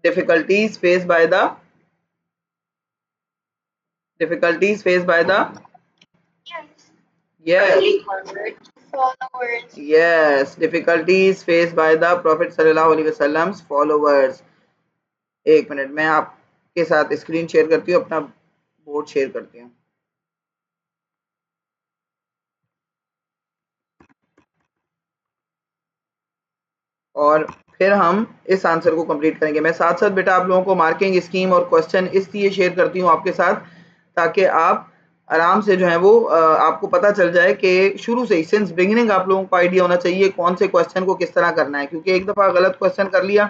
difficulties faced by the difficulties faced by the yes early converts, followers. yes difficulties faced by the Prophet sallallahu alaihi wasallam's followers. एक minute, मैं आपके साथ screen share करती हूँ, अपना board share करती हूँ. और फिर हम इस आंसर को कंप्लीट करेंगे. मैं साथ साथ बेटा आप लोगों को मार्किंग स्कीम और क्वेश्चन इसलिए शेयर करती हूँ आपके साथ, ताकि आप आराम से जो है वो आपको पता चल जाए कि शुरू से ही सिंस बिगिनिंग आप लोगों को आइडिया होना चाहिए कौन से क्वेश्चन को किस तरह करना है, क्योंकि एक दफ़ा गलत क्वेश्चन कर लिया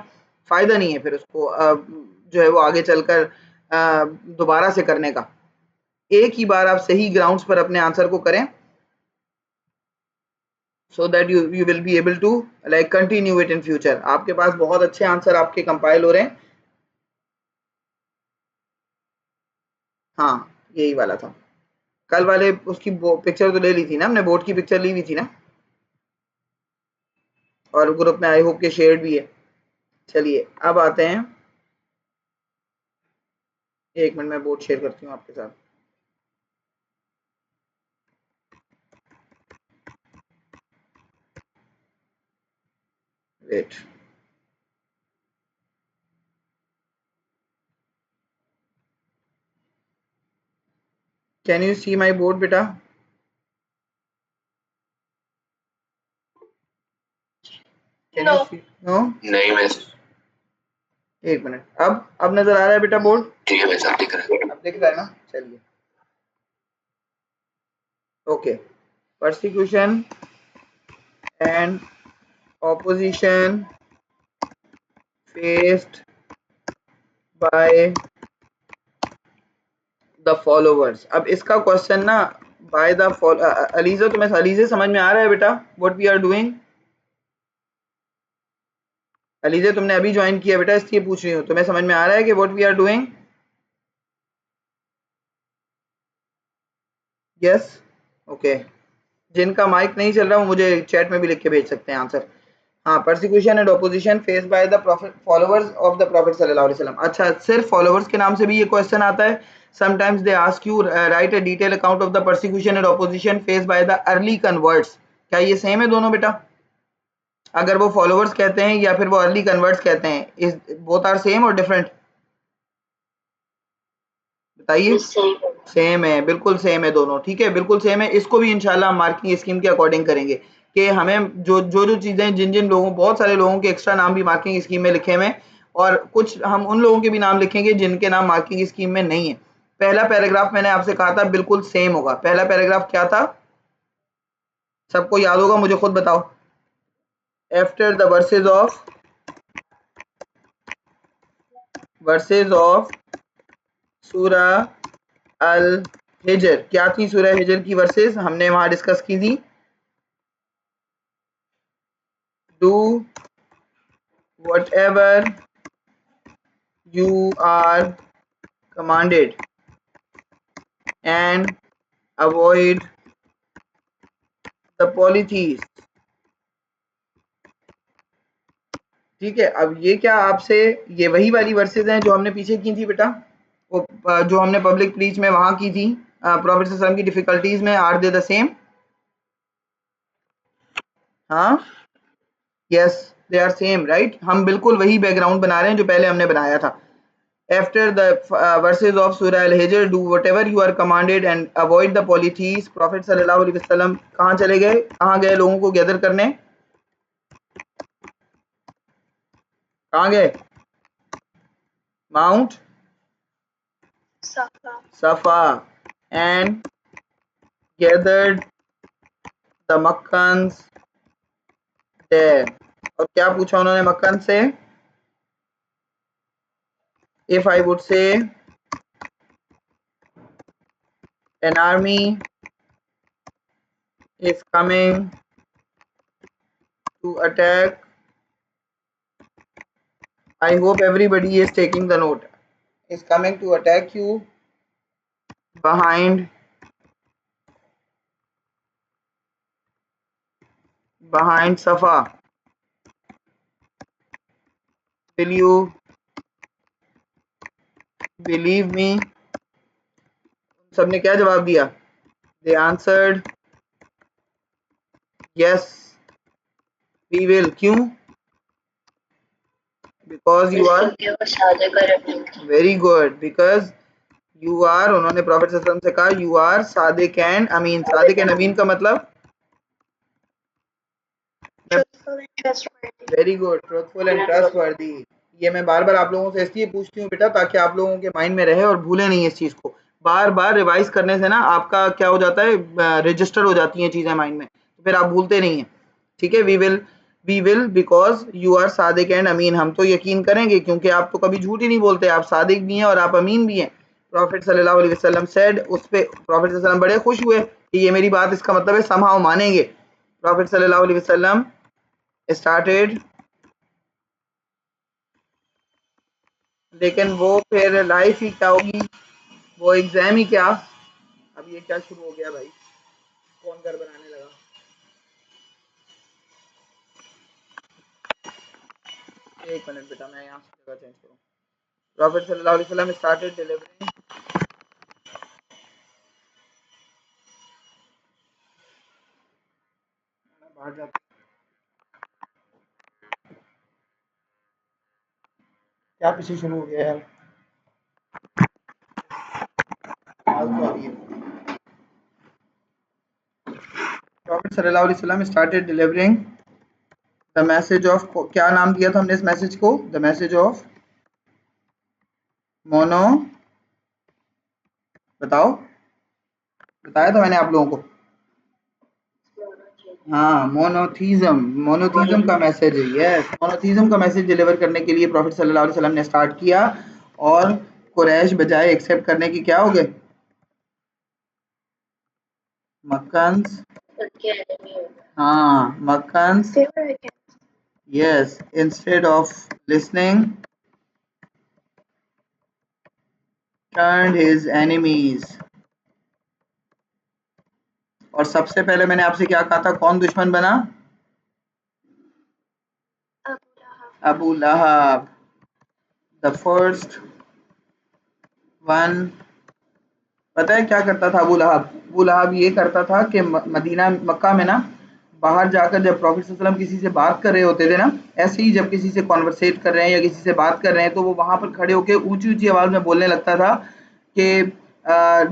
फ़ायदा नहीं है फिर उसको जो है वो आगे चलकर दोबारा से करने का. एक ही बार आप सही ग्राउंड्स पर अपने आंसर को करें, so that you will be able to like continue it in future. आपके पास बहुत अच्छे आंसर आपके कंपाइल हो रहे हैं. हाँ, यही वाला था. कल वाले उसकी पिक्चर तो ले ली थी ना हमने, बोर्ड की पिक्चर ली हुई थी ना, और ग्रुप में आई होप के शेयर भी है. चलिए अब आते हैं, एक मिनट में बोर्ड शेयर करती हूँ आपके साथ. Wait, can you see my board बेटा? नो नो नहीं मिस. एक मिनट, अब नजर आ रहा है बेटा बोर्ड? ठीक है वैसा दिख रहा है, अब दिख रहा है ना. चलिए okay. Persecution and opposition faced by the followers. अब इसका क्वेश्चन ना by the अलीजा, तुम्हें अलीजे समझ में आ रहा है बेटा what we are doing? Alizeh तुमने अभी ज्वाइन किया बेटा, इसलिए पूछ रही हूँ, तुम्हें समझ में आ रहा है कि what we are doing? yes okay. जिनका माइक नहीं चल रहा वो मुझे चैट में भी लिख के भेज सकते हैं आंसर. हाँ, persecution and opposition face by the profit followers of the prophet सल्लल्लाहु अलैहि वसल्लम. अच्छा, सिर्फ फॉलोअर्स के नाम से भी ये क्वेश्चन आता है. Sometimes they ask you right a detail account of the persecution and opposition face by the early converts. क्या ये सेम है दोनों बेटा? अगर वो फॉलोअर्स कहते हैं या फिर वो अर्ली कन्वर्ट्स कहते हैं, इज बोथ आर सेम और डिफरेंट? बताइए. सेम है, बिल्कुल सेम है दोनों. ठीक है, बिल्कुल सेम है. इसको भी इंशाल्लाह हम मार्किंग स्कीम के अकॉर्डिंग करेंगे कि हमें जो चीज़ें जिन लोगों, बहुत सारे लोगों के एक्स्ट्रा नाम भी मार्किंग स्कीम में लिखे हुए हैं, और कुछ हम उन लोगों के भी नाम लिखेंगे जिनके नाम मार्किंग स्कीम में नहीं है. पहला पैराग्राफ मैंने आपसे कहा था बिल्कुल सेम होगा. पहला पैराग्राफ क्या था, सबको याद होगा? मुझे खुद बताओ. आफ्टर द वर्सेज ऑफ सूरा अल हिजर. क्या थी सूरह हिजर की वर्सेस? हमने वहां डिस्कस की थी. Do whatever you are commanded and avoid the polytheists. ठीक है, अब ये क्या आपसे ये वही वाली वर्सेस हैं जो हमने पीछे की थी बेटा, वो जो हमने पब्लिक प्लीज में वहां की थी प्रॉफिट सल्लल्लाहु की डिफिकल्टीज में. Are they the same? हाँ, yes they are same right. हम बिल्कुल वही बैकग्राउंड बना रहे हैं जो पहले हमने बनाया था. After the verses of Surah Al-Hijr, do whatever you are commanded and avoid the polytheists. Prophet sallallahu alaihi wasallam कहाँ चले गए, कहाँ गए लोगों को गैदर करने? कहाँ गए? Mount Safa and gathered the Makkans there. और क्या पूछा उन्होंने मक्कन से? If I would say an army is coming to attack, I hope everybody is taking the note. Is coming to attack you behind Safa. Will you believe me, सबने क्या जवाब दिया? They answered yes we will. क्यों? Because you are very good, because you are, उन्होंने prophet सल्लल्लाहु अलैहि वसल्लम से कहा यू आर सादिक एंड अमीन। सादिक एंड अमीन का मतलब very good, truthful and trustworthy. ये मैं बार बार आप लोगों से इसलिए पूछती हूँ बेटा ताकि आप लोगों के माइंड में रहे और भूले नहीं इस चीज को। बार बार रिवाइज करने से ना आपका क्या हो जाता है, रजिस्टर हो जाती हैं चीजें माइंड में, तो फिर आप भूलते नहीं हैं। ठीक है, we will because you are सादिक एंड अमीन। हम तो यकीन करेंगे क्योंकि आप तो कभी झूठ ही नहीं बोलते, आप सादिक भी हैं और आप अमीन भी हैं। प्रॉफिट सल्लल्लाहु अलैहि वसल्लम सेड, उस पे प्रॉफिट सल्लल्लाहु अलैहि वसल्लम बड़े खुश हुए कि ये मेरी बात, इसका मतलब है समहाउ मानेंगे। प्रॉफिट सल्लल्लाहु अलैहि वसल्लम स्टार्टेड, लेकिन वो फिर लाइफ ही क्या होगी, वो एग्जाम ही क्या। अब ये क्या शुरू हो गया भाई, कौन घर बनाने लगा? एक मिनट बेटा, मैं यहाँ से जगह चेंज करूँ। प्रॉफिट सल्लल्लाहु अलैहि वसल्लम स्टार्टेड डिलीवरिंग, बाहर जाते, क्या पीछे शुरू हो गया यार, आवाज तो आ रही है। प्रॉफिट सल्लल्लाहु अलैहि वसल्लम started delivering the message of, क्या नाम दिया था हमने इस मैसेज को? द मैसेज ऑफ मोनो, बताओ, बताया था मैंने आप लोगों को। हाँ, मोनोथीज्म, मोनोथीज्म का मैसेज है। यस, मोनोथीज्म का मैसेज डिलीवर करने के लिए प्रॉफिट सल्लल्लाहु अलैहि वसल्लम ने स्टार्ट किया और कुरैश बजाय एक्सेप्ट करने की क्या हो गए? मक्कन्स, हाँ Meccans, yes, instead of listening turned his enemies। और सबसे पहले मैंने आपसे क्या कहा था, कौन दुश्मन बना? Abu Lahab, the first one. पता है क्या करता था अबू लहब? अबू लहब ये करता था कि मदीना मक्का में ना बाहर जाकर जब प्रॉफिट सल्लल्लाहु अलैहि वसल्लम किसी से बात कर रहे होते थे ना, ऐसे ही जब किसी से कॉन्वर्सेट कर रहे हैं या किसी से बात कर रहे हैं, तो वो वहां पर खड़े होकर ऊंची ऊंची आवाज में बोलने लगता था कि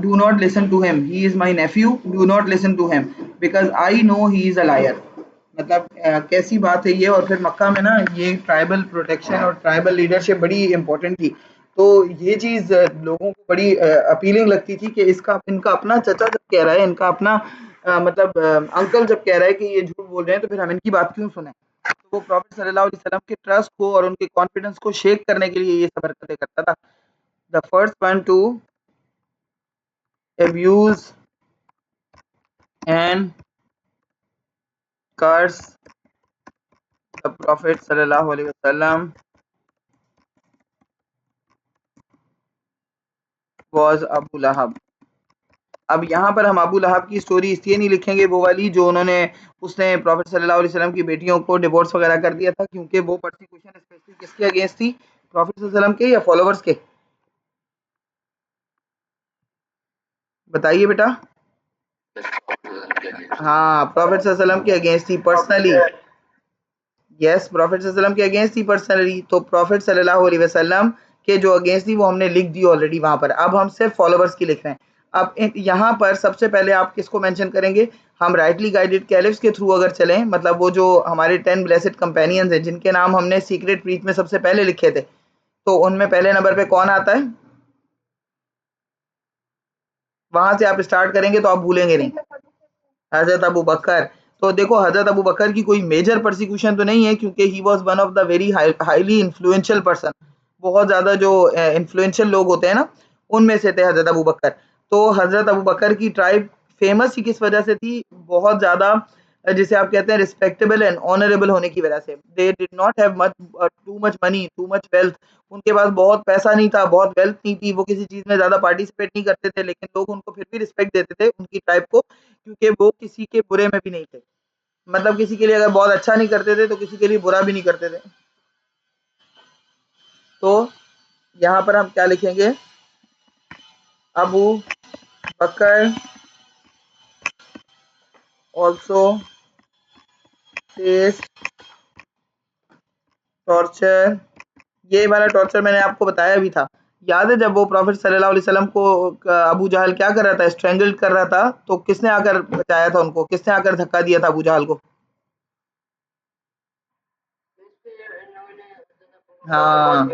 do not listen to him, he is my nephew, do not listen to him because I know he is a liar. मतलब कैसी बात है ये। और फिर मक्का में ना ये ट्राइबल प्रोटेक्शन और ट्राइबल लीडरशिप बड़ी इंपॉर्टेंट थी, तो ये चीज लोगों को बड़ी अपीलिंग लगती थी कि इसका, इनका अपना चचा जब कह रहा है, इनका अपना मतलब अंकल जब कह रहा है कि ये झूठ बोल रहे हैं, तो फिर हम इनकी बात क्यों सुने। तो वो प्रॉफिट सल्लल्लाहु अलैहि वसल्लम के ट्रस्ट को और उनके कॉन्फिडेंस को शेक करने के लिए ये सब हरकतें करता था। The first one to abuse and curse the Prophet sallallahu alaihi wasallam was Abu Lahab। अब यहाँ पर हम अबू लहब की स्टोरी इसलिए नहीं लिखेंगे वो वाली जो उन्होंने, उसने प्रॉफिट सल्लल्लाहु अलैहि वसल्लम की बेटियों को डिवोर्स वगैरह कर दिया था, क्योंकि वो परसिक्यूशन स्पेशली किसके अगेंस्ट थी? प्रॉफिट सल्लल्लाहु अलैहि वसल्लम के या फॉलोवर्स के? बताइए बेटा। हाँ, प्रॉफिट सल्लल्लाहु अलैहि वसल्लम के अगेंस्ट थी पर्सनली। यस, प्रॉफिट सल्लल्लाहु अलैहि वसल्लम के अगेंस्ट थी पर्सनली। तो प्रॉफिट सल्लल्लाहु अलैहि वसल्लम के जो अगेंस्ट थी वो हमने लिख दी ऑलरेडी वहां पर। अब हम सिर्फ फॉलोवर्स की लिख रहे हैं। अब यहाँ पर सबसे पहले आप किसको मेंशन करेंगे? हम राइटली गाइडेड कैलिफ्स के थ्रू अगर चलें, मतलब वो जो हमारे 10 ब्लेसेड कंपेनियंस हैं जिनके नाम हमने सीक्रेट प्रीच में सबसे पहले लिखे थे, तो उनमें पहले नंबर पे कौन आता है? वहां से आप स्टार्ट करेंगे तो आप भूलेंगे नहीं। हजरत अबू बकर। तो देखो, हजरत अबू बकर की कोई मेजर प्रोसिक्यूशन तो नहीं है, क्योंकि ही was one of the very highly influential person. बहुत ज्यादा जो इन्फ्लुएंशियल लोग होते हैं ना, उनमें से थे हजरत अबू बकर। तो हजरत अबू बकर की ट्राइब फेमस ही किस वजह से थी? बहुत ज्यादा जिसे आप कहते हैं रिस्पेक्टेबल एंड ऑनरेबल होने की वजह से। They did not have much, too much money, too much wealth. उनके पास बहुत पैसा नहीं था, बहुत वेल्थ नहीं थी, वो किसी चीज में ज्यादा पार्टिसिपेट नहीं करते थे, लेकिन लोग उनको फिर भी रिस्पेक्ट देते थे उनकी ट्राइब को, क्योंकि वो किसी के बुरे में भी नहीं थे। मतलब किसी के लिए अगर बहुत अच्छा नहीं करते थे तो किसी के लिए बुरा भी नहीं करते थे। तो यहाँ पर हम क्या लिखेंगे? Abu Bakr also faced torture. ये वाला टॉर्चर मैंने आपको बताया भी था, याद है जब वो प्रॉफिट सल्लल्लाहु अलैहि वसल्लम को अबू जहल क्या कर रहा था, स्ट्रेंगल्ड कर रहा था, तो किसने आकर बचाया था उनको, किसने आकर धक्का दिया था अबू जहल को? हाँ,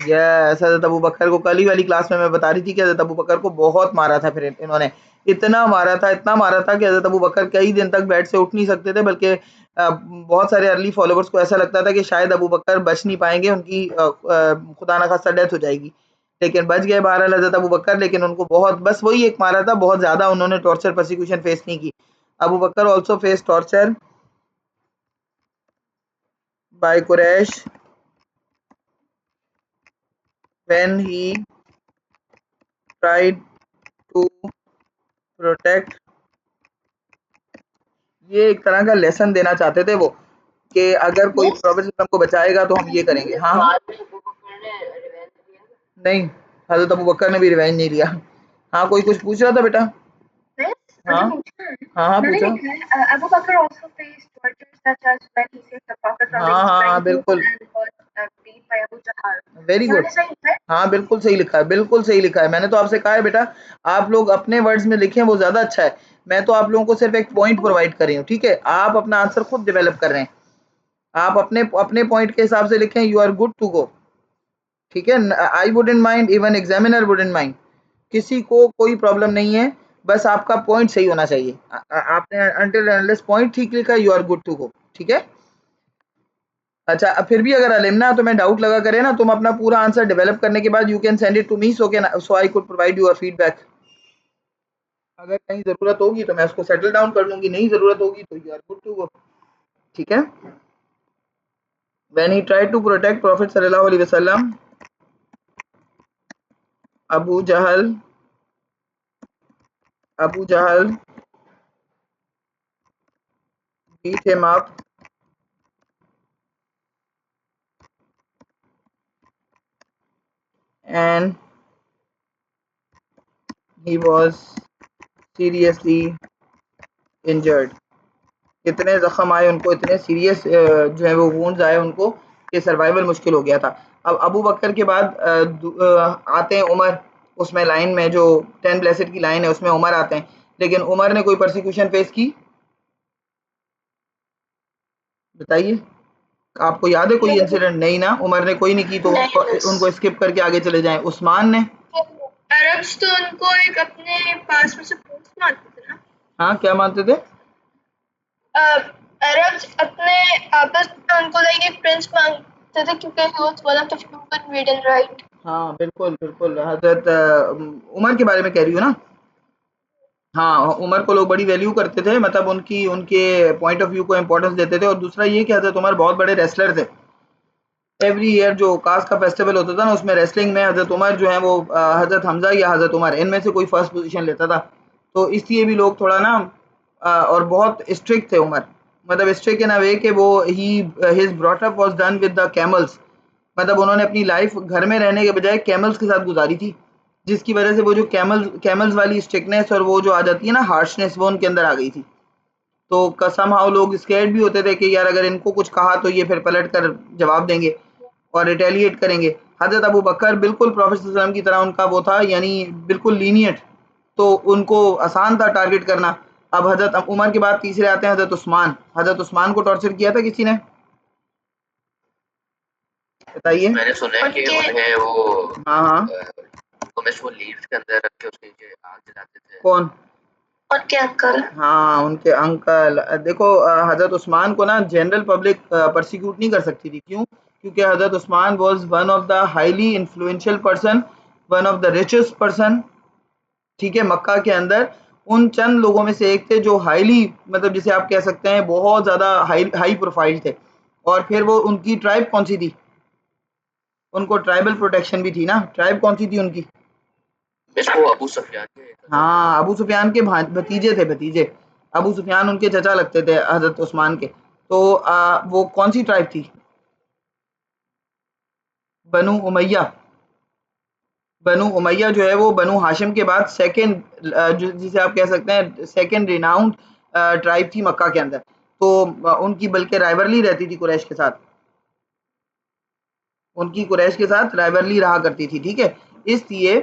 यस, हज़रत अबू बकर को कल ही वाली क्लास में मैं बता रही थी कि हज़रत अबू बकर को बहुत मारा था, फिर इन्होंने इतना मारा था कि हज़रत अबू बकर कई दिन तक बेड से उठ नहीं सकते थे, बल्कि बहुत सारे अर्ली फॉलोवर्स को ऐसा लगता था कि शायद अबू बकर बच नहीं पाएंगे, उनकी खुदा ना खास्ता डेथ हो जाएगी, लेकिन बच गए बहरहाल हज़रत अबू बकर। लेकिन उनको बहुत, बस वही एक मारा था, बहुत ज़्यादा उन्होंने टॉर्चर परसिक्यूशन फेस नहीं की। Abu Bakr also face torture by Quraysh when he tried to protect। ये एक तरह का लेसन देना चाहते थे वो, कि अगर कोई प्रॉफिट को बचाएगा तो हम ये करेंगे। हाँ हाँ, नहीं, हजरत अबू बकर ने भी रिवेंज नहीं लिया। हाँ, कोई कुछ पूछ रहा था बेटा? हाँ हाँ हाँ, पूछो। Abu Bakr also faced torture such as when he saved the Prophet from हाँ being हाँ हाँ, strangled बिल्कुल, and was beat by Abu Jahl. Very ये गुड। मैंने सही लिखा है? हाँ, बिल्कुल सही लिखा है, बिल्कुल सही लिखा है। मैंने तो आपसे कहा है बेटा, आप लोग अपने वर्ड्स में लिखें, वो ज़्यादा अच्छा है। मैं तो आप लोगों को सिर्फ एक पॉइंट प्रोवाइड कर रही हूँ, ठीक है? आप अपना आंसर खुद डेवलप कर रहे हैं। आप अपने अपने पॉइंट के हिसाब से लिखें, you are good to go, ठीक है? I wouldn't mind, even examiner wouldn't mind, किसी को कोई प्रॉब्लम नहीं है, बस आपका पॉइंट सही होना चाहिए। आपने अनटिल अनलेस पॉइंट ठीक लिखा, you are good to go, ठीक है? अच्छा, अब फिर भी अगर अलिमना तुम्हें डाउट लगा करे ना, तुम अपना पूरा आंसर डेवलप करने के बाद you can send it to me, so I could provide you a feedback. अगर कहीं जरूरत होगी तो मैं उसको सेटल डाउन कर लूंगी, नहीं जरूरत होगी तो you are good to go, ठीक है? When he tried to protect Prophet sallallahu alaihi wasallam, Abu Jahl Abu Jahl beat him up and he was seriously injured। इतने जख्म आए उनको, इतने सीरियस जो है वो वुंड्स आए उनको, कि सर्वाइवल मुश्किल हो गया था। अब अबू बकर के बाद आते हैं उमर, उसमें लाइन में जो 10 ब्लेसेड की लाइन है उसमें उमर आते हैं, लेकिन उमर ने कोई परसिक्यूशन फेस की? बताइए, आपको याद है कोई इंसिडेंट? नहीं ना, उमर ने कोई नहीं की, तो उनको स्किप करके आगे चले जाएं। उस्मान ने? अरब्स तो उनको एक अपने पास में से प्रिंस मानते थे ना? हाँ, क्या मानते थे? अरब्स अपने आपस में उनको लाइक एक प्रिंस मानते थे क्योंकि he was one of the few who could read and write. हाँ, बिल्कुल बिल्कुल, हजरत उमर के बारे में कह रही हूँ ना। हाँ, उमर को लोग बड़ी वैल्यू करते थे, मतलब उनकी उनके पॉइंट ऑफ व्यू को इम्पोर्टेंस देते थे। और दूसरा ये कि हजरत उमर बहुत बड़े रेसलर थे। एवरी ईयर जो कास का फेस्टिवल होता था ना, उसमें रेसलिंग में हजरत उमर जो है वो हजरत हमजा या हजरत उमर, इनमें से कोई फर्स्ट पोजीशन लेता था। तो इसलिए भी लोग थोड़ा ना और बहुत स्ट्रिक्ट थे उमर, मतलब स्ट्रिक्ट इन अ वे कि वो he his brought up was done with the camels, मतलब उन्होंने अपनी लाइफ घर में रहने के बजाय कैमल्स के साथ गुजारी थी, जिसकी वजह से वो जो कैमल्स वाली स्ट्रिक्टनेस और वो जो आ जाती है ना हार्शनेस, वो उनके अंदर आ गई थी। तो समहाउ लोग स्कैर्ड भी होते थे कि यार अगर इनको कुछ कहा तो ये फिर पलट कर जवाब देंगे और रिटेलिएट करेंगे। हजरत अबू बकर बिल्कुल प्रॉफेट सल्लल्लाहु अलैहि वसल्लम की तरह उनका वो था, यानी बिल्कुल लीनियट, तो उनको आसान था टारगेट करना। अब हजरत उमर के बाद तीसरे आते हैं हजरत उस्मान। हजरत उस्मान को टॉर्चर किया था किसी ने? बताइए। मैंने सुना है कि उन्हें वो हाँ हाँ, उनको में वो लीव्स के अंदर रख के उसके नीचे आग जलाते थे। कौन? उनके अंकल। हाँ, उनके अंकल। देखो हजरत उस्मान को ना जनरल पब्लिक परसिक्यूट नहीं कर सकती थी, क्यों? क्योंकि हजरत Usman was one of the highly influential person, one of the richest person, ठीक है, मक्का के अंदर। उन चंद लोगों में से एक थे जो हाईली, मतलब जिसे आप कह सकते हैं बहुत ज़्यादा हाई हाई प्रोफाइल थे। और फिर वो उनकी ट्राइब कौन सी थी? उनको ट्राइबल प्रोटेक्शन भी थी ना। ट्राइब कौन सी थी उनकी? इसको अबू सुफियान के हाँ, अबू सुफियान के भतीजे थे, भतीजे। अबू सुफियान उनके चचा लगते थे हजरत उस्मान के। तो वो कौन सी ट्राइब थी? बनु उमैया। बनु उमैया जो है वो बनु हाशिम के बाद सेकंड, जिसे आप कह सकते हैं सेकंड रिनाउंड ट्राइब थी मक्का के अंदर। तो उनकी बल्कि राइवलरी रहती थी कुरैश के साथ, उनकी कुरैश के साथ राइवलरी रहा करती थी, ठीक है। इसलिए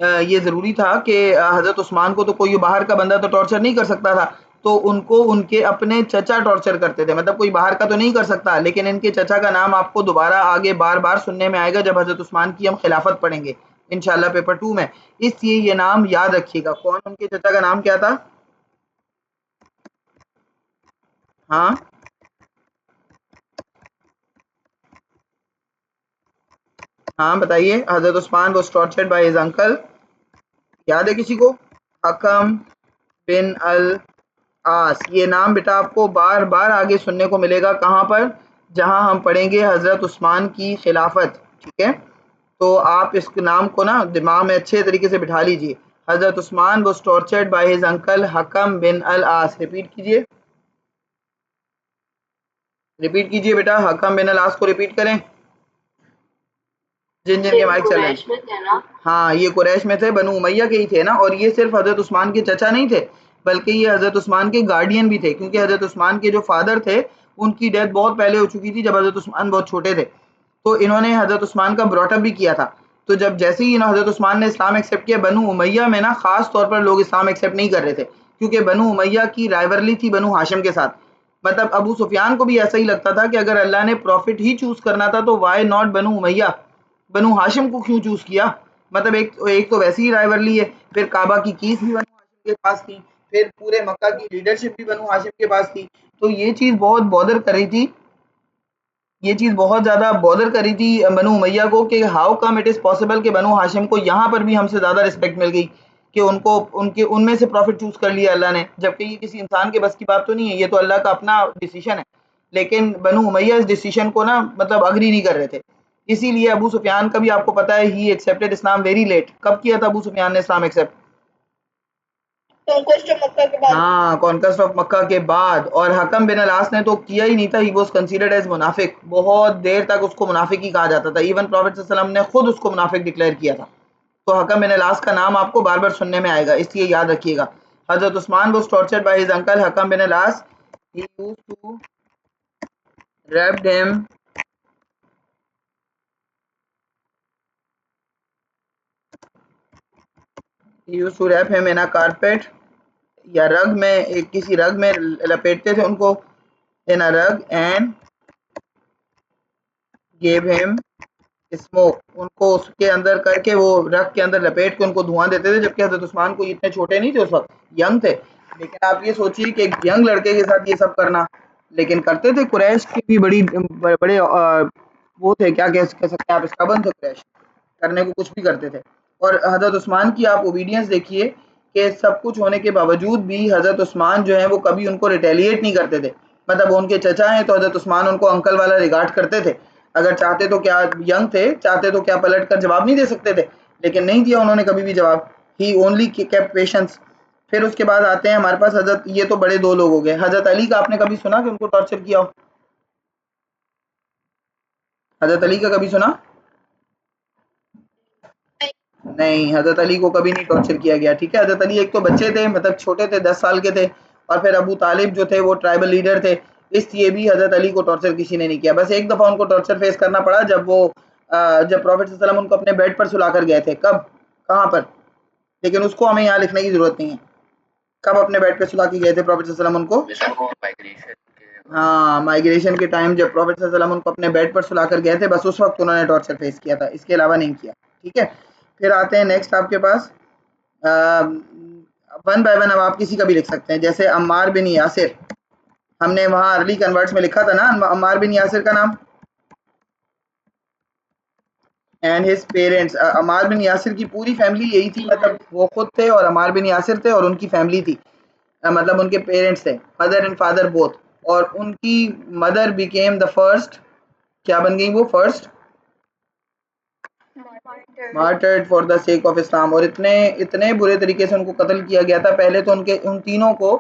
ये ज़रूरी था कि हज़रत उस्मान को तो कोई बाहर का बंदा तो टॉर्चर नहीं कर सकता था, तो उनको उनके अपने चचा टॉर्चर करते थे। मतलब कोई बाहर का तो नहीं कर सकता, लेकिन इनके चचा का नाम आपको दोबारा आगे बार-बार सुनने में आएगा जब हज़रत उस्मान की हम खिलाफत पढ़ेंगे इंशाल्लाह पेपर 2 में। इसलिए ये नाम याद रखिएगा। कौन उनके चचा का नाम क्या था? हाँ, हाँ बताइए। Hazrat Usman was tortured by his uncle, याद है किसी को? हकम बिन अल आस। ये नाम बेटा आपको बार बार आगे सुनने को मिलेगा। कहाँ पर? जहाँ हम पढ़ेंगे हजरत उस्मान की खिलाफत, ठीक है। तो आप इस नाम को ना दिमाग में अच्छे तरीके से बिठा लीजिए। हजरत Usman was tortured by his uncle Hakam bin al As. Repeat कीजिए, रिपीट कीजिए बेटा, हकम बिन अल आस को रिपीट करें, जिन जिन के माइक चल रहे हैं। हाँ, ये कुरैश में थे, बनु उमैया के ही थे ना। और ये सिर्फ हजरत उस्मान के चचा नहीं थे, बल्कि ये हजरत उस्मान के गार्डियन भी थे, क्योंकि हजरत उस्मान के जो फादर थे उनकी डेथ बहुत पहले हो चुकी थी, जब हजरत उस्मान बहुत छोटे थे। तो इन्होंने हजरत उस्मान का ब्रॉटअप भी किया था। तो जब जैसे ही हजरत उस्मान ने इस्लाम एक्सेप्ट किया, बनु उमैया में ना खास तौर पर लोग इस्लाम एक्सेप्ट नहीं कर रहे थे, क्योंकि बनु उमैया की राइवलरी थी बनु हाशिम के साथ। मतलब अबू सुफियान को भी ऐसा ही लगता था कि अगर अल्लाह ने प्रॉफिट ही चूज करना था तो वाई नॉट बनु उमैया, बनु हाशिम को क्यों चूज किया? मतलब एक तो वैसी ही राइवलरी है, फिर काबा की कीस भी बनु हाशिम के पास थी, फिर पूरे मक्का की लीडरशिप भी बनु हाशिम के पास थी। तो ये चीज बहुत बॉदर कर रही थी, ये चीज बहुत ज्यादा बॉदर करी थी बनु उमैया को, कि how come it is possible कि बनु हाशिम को यहाँ पर भी हमसे ज्यादा रिस्पेक्ट मिल गई, कि उनको उनके उनमें से प्रॉफिट चूज कर लिया अल्लाह ने, जबकि ये किसी इंसान के बस की बात तो नहीं है, ये तो अल्लाह का अपना डिसीजन है। लेकिन बनु उमैया इस डिसीजन को ना मतलब अग्री नहीं कर रहे थे। इसीलिए अबू सुफियान का भी आपको पता है, he accepted Islam very late. कब किया था अबू सुफियान ने Islam accept? Conquest of Mecca के बाद। हाँ, कॉन्क्वेस्ट ऑफ मक्का के बाद। और हकम बिन अल-आस ने तो किया ही नहीं था, ही वाज कंसीडर्ड एज मुनाफिक। बहुत देर तक उसको मुनाफिक ही कहा जाता था, इवन प्रॉफेट सल्लल्लाहु अलैहि वसल्लम ने खुद उसको मुनाफिक डिक्लेयर किया था। तो हकम बिन अल-आस का नाम आपको बार बार सुनने में आएगा, इसलिए याद रखिएगा। हजरत Usman was tortured by his uncle Hakam bin al As, he used to wrap him, he used to wrap him in a carpet, या रग में, एक किसी रग में लपेटते थे उनको, इन अ रग, एंड गेव हिम स्मोक। उनको उसके अंदर करके, वो रग के अंदर लपेट के उनको धुआं देते थे, जबकि हजरत उस्मान को इतने छोटे नहीं थे उस वक्त, यंग थे। लेकिन आप ये सोचिए कि एक यंग लड़के के साथ ये सब करना, लेकिन करते थे। कुरैश की भी बड़े वो थे, क्या कह सकते हैं आप, स्टबर्न थे कुरैश, करने को कुछ भी करते थे। और हजरत उस्मान की आप ओबीडियंस देखिए, कि सब कुछ होने के बावजूद भी हजरत उस्मान जो है वो कभी उनको रिटेलिएट नहीं करते थे। मतलब वो उनके चचा हैं, तो हजरत उस्मान उनको अंकल वाला रिगार्ड करते थे। अगर चाहते तो क्या, यंग थे, चाहते तो क्या पलट कर जवाब नहीं दे सकते थे, लेकिन नहीं दिया उन्होंने कभी भी जवाब। ही ओनली केप्ट पेशेंस। फिर उसके बाद आते हैं हमारे पास हजरत, ये तो बड़े दो लोग हो गए। हजरत अली का आपने कभी सुना कि उनको टॉर्चर किया हो? हजरत अली का कभी सुना? नहीं, हजरत अली को कभी नहीं टॉर्चर किया गया, ठीक है। हजरत अली एक तो बच्चे थे, मतलब छोटे थे, 10 साल के थे। और फिर अबू तालिब जो थे वो ट्राइबल लीडर थे, इसलिए भी हजरत अली को टॉर्चर किसी ने नहीं किया। बस एक दफा उनको टॉर्चर फेस करना पड़ा, जब वो जब प्रॉफेट सल्लल्लाहु अलैहि वसल्लम उनको अपने बेड पर सुला कर गए थे। कब, कहाँ पर? लेकिन उसको हमें यहाँ लिखने की जरूरत नहीं है, कब अपने बेड पे सुला के गए थे प्रॉफेट सल्लल्लाहु अलैहि वसल्लम उनको? माइग्रेशन के हाँ, माइग्रेशन के टाइम जब प्रॉफेट सल्लल्लाहु अलैहि वसल्लम उनको अपने बेड पर सुला कर गए थे, बस उस वक्त उन्होंने टॉर्चर फेस किया था, इसके अलावा नहीं किया, ठीक है। फिर आते हैं नेक्स्ट आपके पास, वन बाय वन। अब आप किसी का भी लिख सकते हैं, जैसे अम्मार बिन यासिर, हमने वहाँ अर्ली कन्वर्ट्स में लिखा था ना अम्मार बिन यासिर का नाम, एंड हिज पेरेंट्स। अम्मार बिन यासिर की पूरी फैमिली यही थी, मतलब वो खुद थे और अम्मार बिन यासिर थे और उनकी फैमिली थी। मतलब उनके पेरेंट्स थे, मदर एंड फादर बोथ। और उनकी मदर बिकेम द फर्स्ट, क्या बन गई वो? First martyred for the sake of Islam. और इतने इतने बुरे तरीके से उनको कत्ल किया गया था। पहले तो उनके उन तीनों को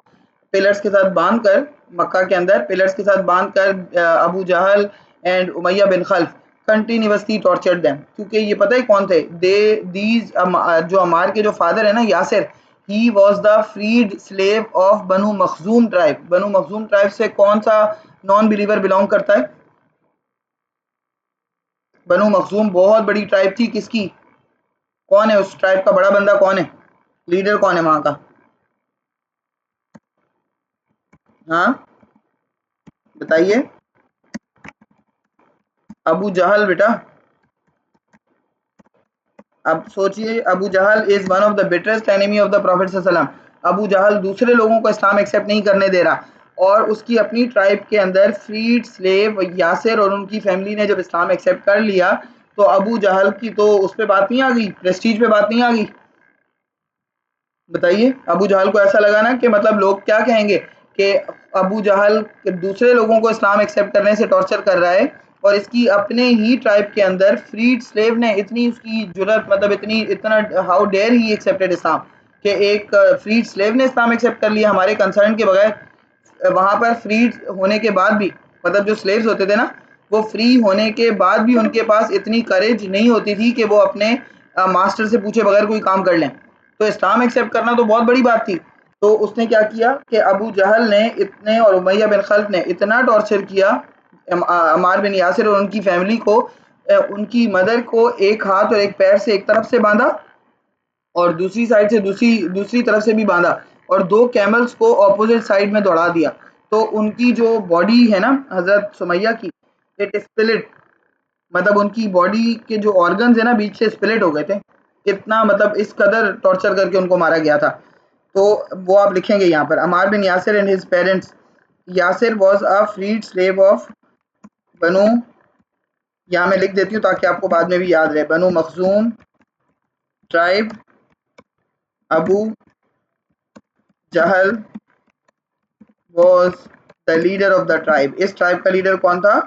पिलर्स के साथ बांधकर, मक्का के अंदर पिलर्स के साथ बांधकर, Abu Jahl and Umayya bin Khalaf, continuously tortured them, क्योंकि ये पता है कौन थे, दीज जो अमार के जो फादर है ना Yasir, he was the freed slave of Banu Makhzum tribe. Banu Makhzum tribe से कौन सा नॉन बिलीवर बिलोंग करता है? बनु मखजूम बहुत बड़ी ट्राइब थी किसकी? कौन है उस ट्राइब का बड़ा बंदा, कौन है लीडर, कौन है वहां का? हाँ बताइए। अबू जहल बेटा। अब सोचिए, Abu Jahl is one of the bitterest enemy of the prophet सल्लल्लाहु अलैहि वसल्लम। अबू जहल दूसरे लोगों को इस्लाम एक्सेप्ट नहीं करने दे रहा और उसकी अपनी ट्राइब के अंदर फ्रीड स्लेव यासिर और उनकी फैमिली ने जब इस्लाम एक्सेप्ट कर लिया तो अबू जहल की तो उस पर बात नहीं आ गई, प्रेस्टीज पे बात नहीं आ गई। बताइए, अबू जहल को ऐसा लगा ना कि मतलब लोग क्या कहेंगे कि अबू जहल दूसरे लोगों को इस्लाम एक्सेप्ट करने से टॉर्चर कर रहा है और इसकी अपने ही ट्राइब के अंदर फ्रीड स्लेव ने इतनी उसकी जुर्रत, मतलब इतनी इतना हाउ डेयर ही एक्सेप्टेड इस्लाम कि एक फ्रीड स्लेव ने इस्लाम एक्सेप्ट कर लिया हमारे कंसर्न के बगैर। वहां पर फ्रीड होने के बाद भी, मतलब जो स्लेव्स होते थे ना, वो फ्री होने के बाद भी उनके पास इतनी करेज नहीं होती थी कि वो अपने मास्टर से पूछे बगैर कोई काम कर लें। तो इस्लाम एक्सेप्ट करना तो बहुत बड़ी बात थी। तो उसने क्या किया कि अबू जहल ने इतने और उमैया बिन खल्फ ने इतना टॉर्चर किया अमार बिन यासिर और उनकी फैमिली को, उनकी मदर को एक हाथ और एक पैर से एक तरफ से बांधा और दूसरी साइड से दूसरी दूसरी तरफ से भी बांधा और दो कैमल्स को ऑपोजिट साइड में दौड़ा दिया। तो उनकी जो बॉडी है ना हजरत सुमैया की, इट स्प्लिट, मतलब उनकी बॉडी के जो ऑर्गन्स है ना बीच से स्प्लिट हो गए थे। इतना मतलब इस कदर टॉर्चर करके उनको मारा गया था। तो वो आप लिखेंगे यहाँ पर, Ammar bin Yasir and his parents. Yasir was a freed slave of Banu, यहाँ मैं लिख देती हूँ ताकि आपको बाद में भी याद रहे, Banu Makhzum tribe. Abu Jahl was the leader of the tribe. इस ट्राइब का लीडर कौन था?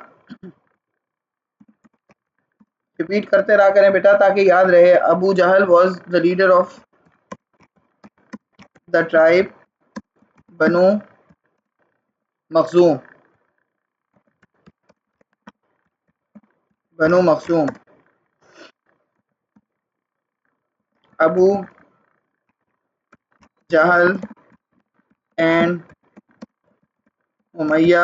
रिपीट करते रहा करें बेटा ताकि याद रहे। Abu Jahl was the leader of the tribe Banu Makhzum. Banu Makhzum. Abu Jahl and Umayya.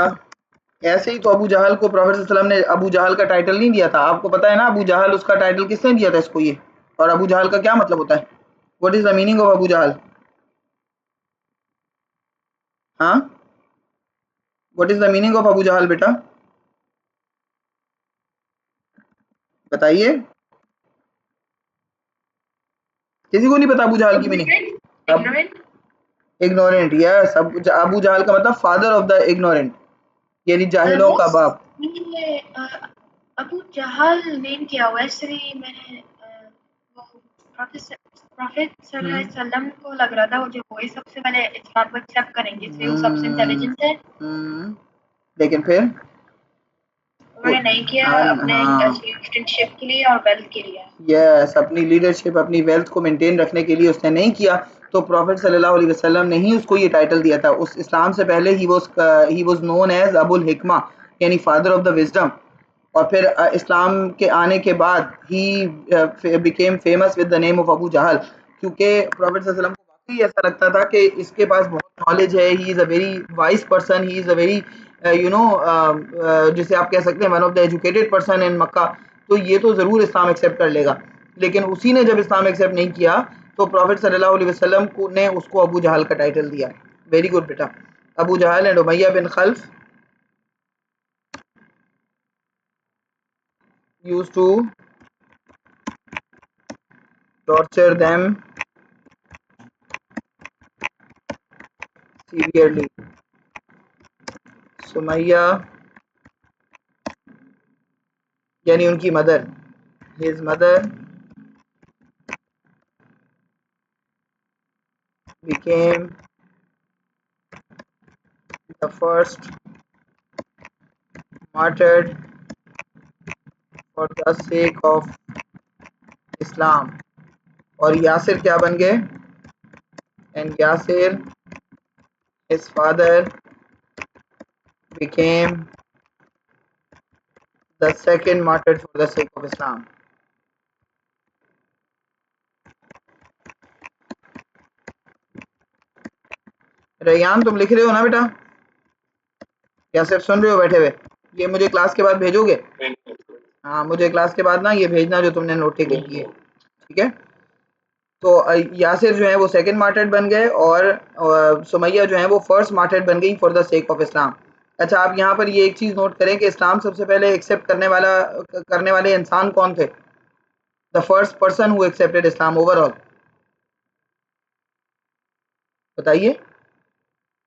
ऐसे ही तो अबू जहल को प्रॉफेट सल्लल्लाहु अलैहि वसल्लम ने अबू जहल का टाइटल नहीं दिया था, आपको पता है ना अबू जहल, उसका टाइटल किसने दिया था इसको ये? और अबू जहल का क्या मतलब होता है? What is the meaning of Abu Jahl? हाँ, what is the meaning of Abu Jahl बेटा, बताइए। किसी को नहीं पता अबू जहल की मीनिंग? अब Ignorant. Ignorant, yes. Abu Jahl का मतलब फादर ऑफ द इग्नोरेंट, यानी जाहिलों का बाप। ये अबू जहल नेम किया हुआ है इसलिए मैंने वो प्रॉफिट सल्लल्लाहु अलैहि वसल्लम को लग रहा था वो जो वही सबसे पहले इस्लाम को एक्सेप्ट करेंगे इसलिए वो सबसे इंटेलिजेंट है। लेकिन फिर उन्होंने नहीं किया अपने हाँ, स्टूडेंटशिप के लिए और वेल्थ के लिए। यस, अपनी लीडरशिप अपनी वेल्थ को मेंटेन रखने के लिए उसने नहीं किया। तो प्रॉफिट सल्लल्लाहु अलैहि वसल्लम ने ही उसको ये टाइटल दिया था। उस इस्लाम से पहले ही was known as Abul Hikma, यानी फादर ऑफ द विजडम। और फिर इस्लाम के आने के बाद ही became famous with the name of Abu Jahl, क्योंकि प्रॉफिट सल्लल्लाहु अलैहि वसल्लम को वाकई ऐसा लगता था कि इसके पास बहुत नॉलेज है, he is a very wise person, he is a very जिसे आप कह सकते हैं one of the educated person in Mecca. तो ये तो ज़रूर इस्लाम एक्सेप्ट कर लेगा। लेकिन उसी ने जब इस्लाम एक्सेप्ट नहीं किया तो प्रॉफिट सल्लल्लाहु अलैहि वसल्लम को ने उसको अबू जहल का टाइटल दिया। वेरी गुड बेटा। Abu Jahl and Umayya bin Khalaf used to torture them severely. Sumayya यानी उनकी mother, his mother became the first martyred for the sake of Islam। और यासिर क्या बन गए? And Yasir, his father, became the second martyred for the sake of Islam. Rayyan तुम लिख रहे हो ना बेटा, या सिर्फ सुन रहे हो बैठे हुए? ये मुझे क्लास के बाद भेजोगे? हाँ मुझे क्लास के बाद ना ये भेजना जो तुमने नोट टेकिंग की है, ठीक है? तो यासिर जो है वो सेकंड मार्टेड बन गए और सुमैया जो है वो फर्स्ट मार्टेड बन गई for the sake of Islam. अच्छा आप यहाँ पर ये एक चीज़ नोट करें कि इस्लाम सबसे पहले एक्सेप्ट करने वाले इंसान कौन थे? The first person who accepted Islam overall, बताइए।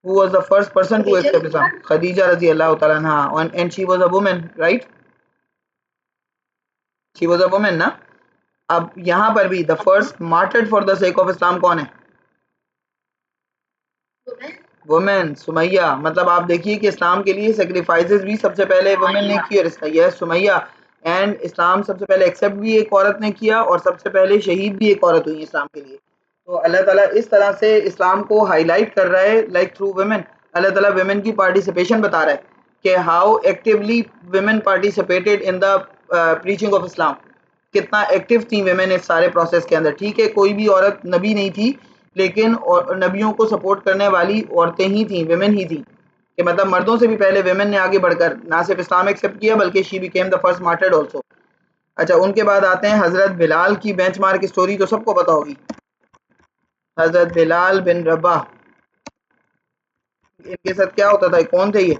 Who was the first person to accept Islam? Khadija radiallahu ta'ala anha, and she was a woman, right? She was a woman ना? अब यहाँ पर भी the first martyred for the sake of Islam कौन है? Women, Sumaiya. मतलब आप देखिए कि इस्लाम के लिए सेक्रीफाइसेस भी सबसे पहले वुमेन ने किए, यह सुमैया। एंड इस्लाम सबसे पहले एक्सेप्ट भी एक औरत ने किया और सबसे पहले शहीद भी एक औरत हुई इस्लाम के लिए। तो अल्लाह ताला इस तरह से इस्लाम को हाईलाइट कर रहा है, लाइक थ्रू वुमेन। अल्लाह ताला वुमेन की पार्टिसिपेशन बता रहा है कि how actively women participated in the preaching of Islam. कितना एक्टिव थी वुमेन इस सारे प्रोसेस के अंदर। ठीक है कोई भी औरत नबी नहीं थी, लेकिन और नबियों को सपोर्ट करने वाली औरतें ही थी, वुमेन ही थी, कि मतलब मर्दों से भी पहले वुमेन ने आगे बढ़कर ना सिर्फ इस्लाम एक्सेप्ट किया बल्कि she became the first martyred also. अच्छा उनके बाद आते हैं हजरत बिलाल की बेंचमार्क स्टोरी तो सबको पता होगी। हजरत बिलाल बिन रबाह, इनके साथ क्या होता था, कौन थे ये?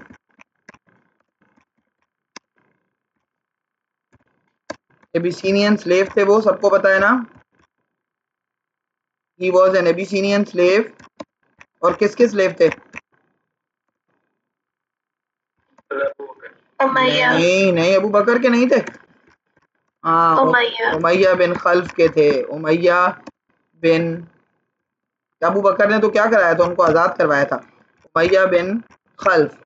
एबिसीनियन स्लेव थे वो, सबको पता है ना? He was an Abyssinian slave. और किसके स्लेव थे? नहीं नहीं अबू बकर के नहीं थे। हाँ उमैया बिन खल्फ के थे। उमैया बिन, अबू बकर ने तो क्या कराया था, उनको आज़ाद करवाया था। Umayya bin खल्फ।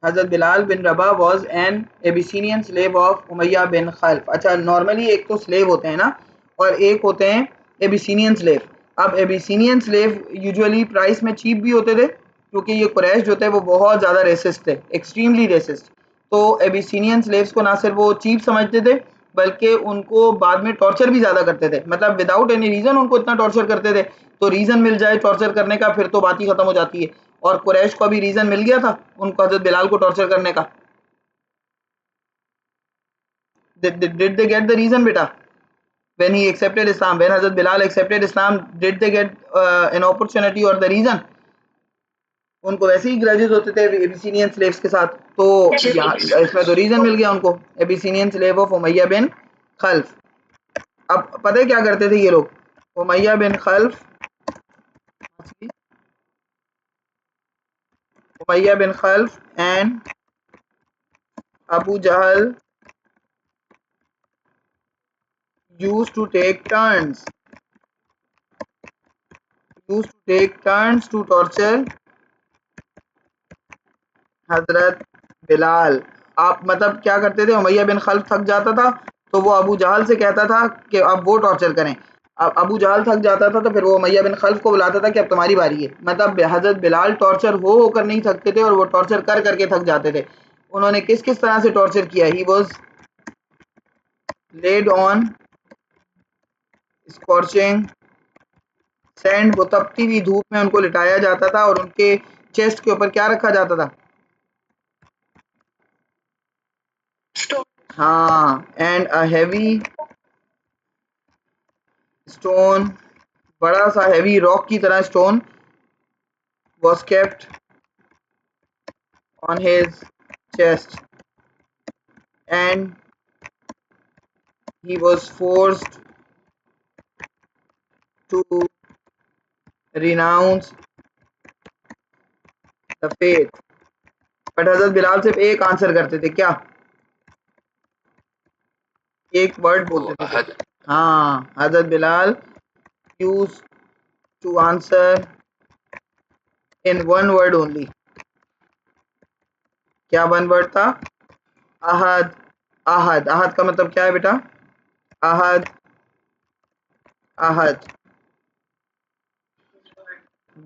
Hazrat Bilal bin Rabah was an Abyssinian slave of Umayya bin Khalaf. अच्छा नॉर्मली एक तो स्लेव होते हैं ना, और एक होते हैं एबिसीनियन स्लेव। अब एबिसीनियन स्लेव यूजुअली प्राइस में चीप भी होते थे, क्योंकि ये कुरैश जो थे वो बहुत ज़्यादा रेसिस्ट थे, एक्सट्रीमली रेसिस्ट। तो एबिसीनियन स्लेव्स को ना सिर्फ वो चीप समझते थे, बल्कि उनको बाद में टॉर्चर भी ज़्यादा करते थे। मतलब विदाउट एनी रीज़न उनको इतना टॉर्चर करते थे, तो रीज़न मिल जाए टॉर्चर करने का फिर तो बात ही खत्म हो जाती है। और कुरैश को अभी रीज़न मिल गया था उनको हजरत बिलाल को टॉर्चर करने का। Did they get the reason बेटा? When he accepted Islam, when Hazrat Bilal accepted Islam, did they get an opportunity or the reason? उनको वैसे ही ग्रजेस होते थे एबिसीनियन स्लेव्स के साथ, तो यहाँ इसमें तो रीजन मिल गया उनको, Abyssinian slave of Umayya bin Khalaf. अब पता है क्या करते थे ये लोग? Umayya bin Khalaf, Umayya bin Khalaf and Abu Jahl used to take turns to torture हजरत बिलाल। आप मतलब क्या करते थे, उमैया बिन खल्फ थक जाता था तो वो अबू जहल से कहता था कि अब वो टॉर्चर करें। अब अबू जहल थक जाता था तो फिर वो उमैया बिन खल्फ को बुलाता था कि अब तुम्हारी बारी है। मतलब हजरत बिलाल टॉर्चर हो होकर नहीं थकते थे और वो टॉर्चर कर करके थक जाते थे। उन्होंने किस किस तरह से टॉर्चर किया? ही was laid on scorching sand, वो तपती हुई धूप में उनको लिटाया जाता था और उनके चेस्ट के ऊपर क्या रखा जाता था? हाँ, एंड अ हैवी स्टोन, बड़ा सा हैवी रॉक की तरह stone was kept on his chest and he was forced to renounce the faith. But हजरत बिलाल सिर्फ एक आंसर करते थे, क्या? एक वर्ड बोलते थे। हाँ हजरत Bilal used to answer in one word only. क्या वन वर्ड था? अहद। अहद, अहद का मतलब क्या है बेटा? अहद, अहद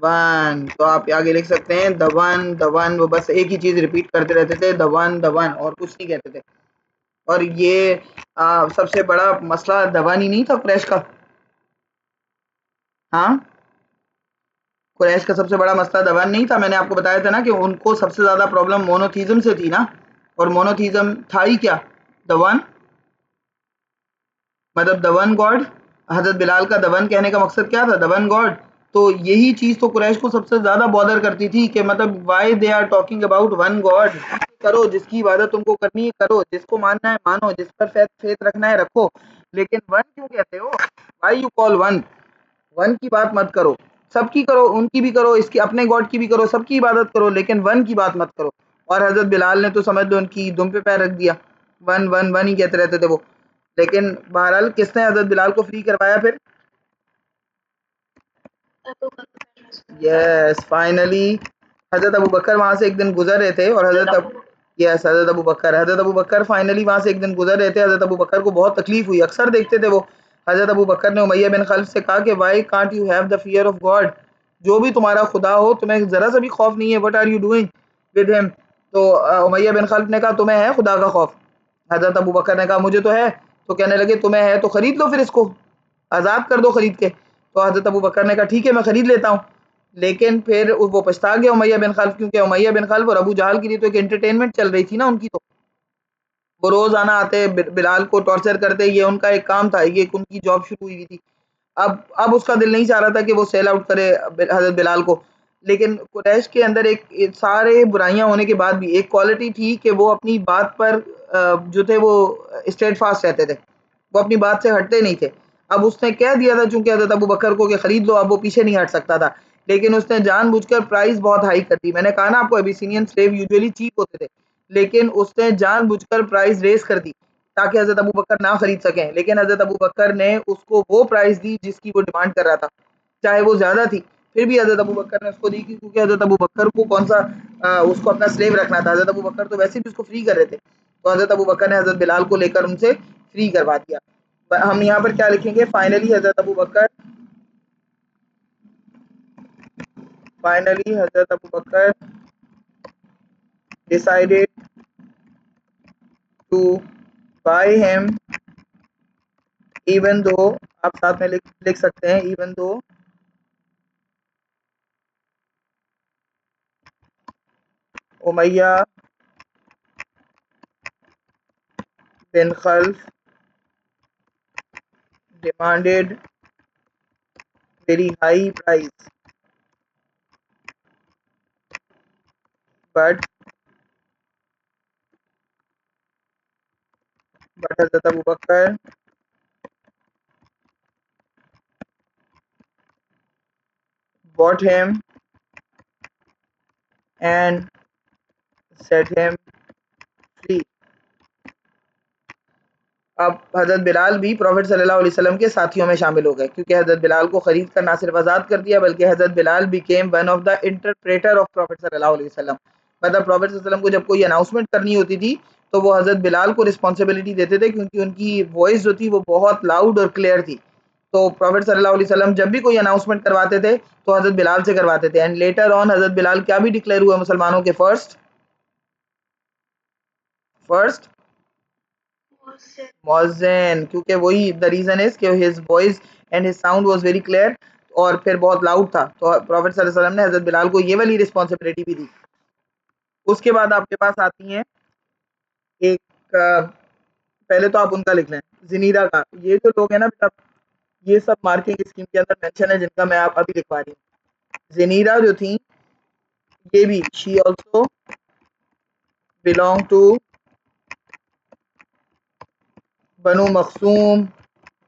वन। तो आप आगे लिख सकते हैं द वन, द वन। वो बस एक ही चीज रिपीट करते रहते थे, द वन, द वन, और कुछ नहीं कहते थे। और ये सबसे बड़ा मसला दबानी नहीं था कुरैश का। हाँ, कुरैश का सबसे बड़ा मसला दबान नहीं था। मैंने आपको बताया था ना कि उनको सबसे ज़्यादा प्रॉब्लम मोनोथीज़म से थी ना, और मोनोथीज़म था ही क्या? द वन, मतलब द वन गॉड। हज़रत बिलाल का द वन कहने का मकसद क्या था? The one God. तो यही चीज़ तो कुरैश को सबसे ज़्यादा बॉदर करती थी कि मतलब why they are talking about one God. करो, जिसकी इबादत तुमको करनी है करो, जिसको मानना है मानो, जिस पर फेथ रखना है रखो, लेकिन वन क्यों कहते हो? Why you call one? One की बात मत करो, सबकी करो, उनकी भी करो, इसकी अपने गॉड की भी करो, सबकी इबादत करो, लेकिन वन की बात मत करो। और हज़रत बिलाल ने तो समझ लो उनकी दुम पे पैर रख दिया, वन वन वन ही कहते रहते थे वो। लेकिन बहरहाल किसने हज़रत बिलाल को फ्री करवाया फिर? यस, फाइनली हज़रत अबू बकर वहाँ से एक दिन गुजर रहे थे, और हज़रत अबू बकर फाइनली वहाँ से एक दिन गुजर रहे थे। हज़रत अबू बकर को बहुत तकलीफ हुई, अक्सर देखते थे वो। हज़रत अबू बकर ने उमैया बिन खल्फ से कहा कि why can't you have the fear of God? जो भी तुम्हारा खुदा हो, तुम्हें ज़रा सा भी खौफ नहीं है? What are you doing with him? तो उमैया बिन खल्फ ने कहा, तुम्हें है खुदा का खौफ? हज़रत अबू बकर ने कहा, मुझे तो है। तो कहने लगे, तुम्हें है तो खरीद लो फिर इसको, आज़ाद कर दो खरीद के। तो हज़रत अबू बकर ने कहा, ठीक है मैं खरीद लेता हूँ। लेकिन फिर वो पछता गया उमैया बिन खल्फ, क्योंकि उमैया बिन खल्फ और अबू जहल के लिए तो एक एंटरटेनमेंट चल रही थी ना उनकी। तो वो रोज आना आते, बिलाल को टॉर्चर करते, ये उनका एक काम था, ये उनकी जॉब शुरू हुई थी। अब उसका दिल नहीं चाह रहा था कि वो सेल आउट करे हजरत बिलाल को। लेकिन कुरैश के अंदर एक सारे बुराइयां होने के बाद भी एक क्वालिटी थी कि वो अपनी बात पर जो थे वो स्टेट फास्ट रहते थे, वो अपनी बात से हटते नहीं थे। अब उसने कह दिया था चूंकि हजरत अबू बकर को कि खरीद लो, अब वो पीछे नहीं हट सकता था। लेकिन उसने जानबूझकर प्राइस बहुत हाई कर दी। मैंने कहा ना आपको, एबिसिनियन स्लेव यूजुअली चीप होते थे, लेकिन उसने जानबूझकर प्राइस रेस कर दी ताकि हज़रत अबू बकर ना खरीद सकें। लेकिन हज़रत अबू बकर ने उसको वो प्राइस दी जिसकी वो डिमांड कर रहा था, चाहे वो ज़्यादा थी, फिर भी हज़रत अबू बकर ने उसको दी, क्योंकि हज़रत अबू बकर को कौन सा उसको अपना स्लेव रखना था। हज़रत अबू बकर तो वैसे भी उसको फ्री कर रहे थे, तो हज़रत अबू बकर ने हज़रत बिलाल को लेकर उनसे फ्री करवा दिया। हम यहाँ पर क्या लिखेंगे? Finally Hazrat Abu Bakr decided to buy him, even though, आप साथ में लिख सकते हैं, even though Umayya bin खल्फ demanded very high price, but Hazrat Abu Bakr bought him and set him free. अब हज़रत बिलाल भी प्रॉफिट सल्लल्लाहु अलैहि वसल्लम के साथियों में शामिल हो गए, क्योंकि हज़रत बिलाल को खरीद कर ना सिर्फ आज़ाद कर दिया, बल्कि हज़रत Bilal became one of the interpreter of prophet सल्लल्लाहु अलैहि वसल्लम। मतलब प्रॉफिट सल्लल्लाहु अलैहि वसल्लम को जब कोई अनाउंसमेंट करनी होती थी, तो वो हज़रत बिलाल को रिस्पॉन्सिबिलिटी देते थे, क्योंकि उनकी वॉइस जो थी वो बहुत लाउड और क्लियर थी। तो प्रॉफिट सल्लल्लाहु अलैहि वसल्लम जब भी कोई अनाउंसमेंट करवाते थे, तो हज़रत बिलाल से करवाते थे। एंड लेटर ऑन हज़रत बिलाल क्या भी डिक्लेयर हुआ मुसलमानों के फर्स्ट फर्स्ट मुअज्जिन, क्योंकि वही द रीजन इज कि his voice and his sound was very clear, और फिर बहुत लाउड था। तो प्रॉफिट सल्लल्लाहु अलैहि वसल्लम ने हज़रत बिलाल को ये वाली रिस्पॉन्सिबिलिटी भी दी। उसके बाद आपके पास आती हैं एक पहले तो आप उनका लिख लें, ज़नीरा का। ये जो लोग हैं ना बेटा, ये सब मार्किंग स्कीम के अंदर मेंशन है, जिनका मैं आप अभी लिखवा रही हूँ। ज़नीरा जो थी, ये भी she also belong to Banu Makhzum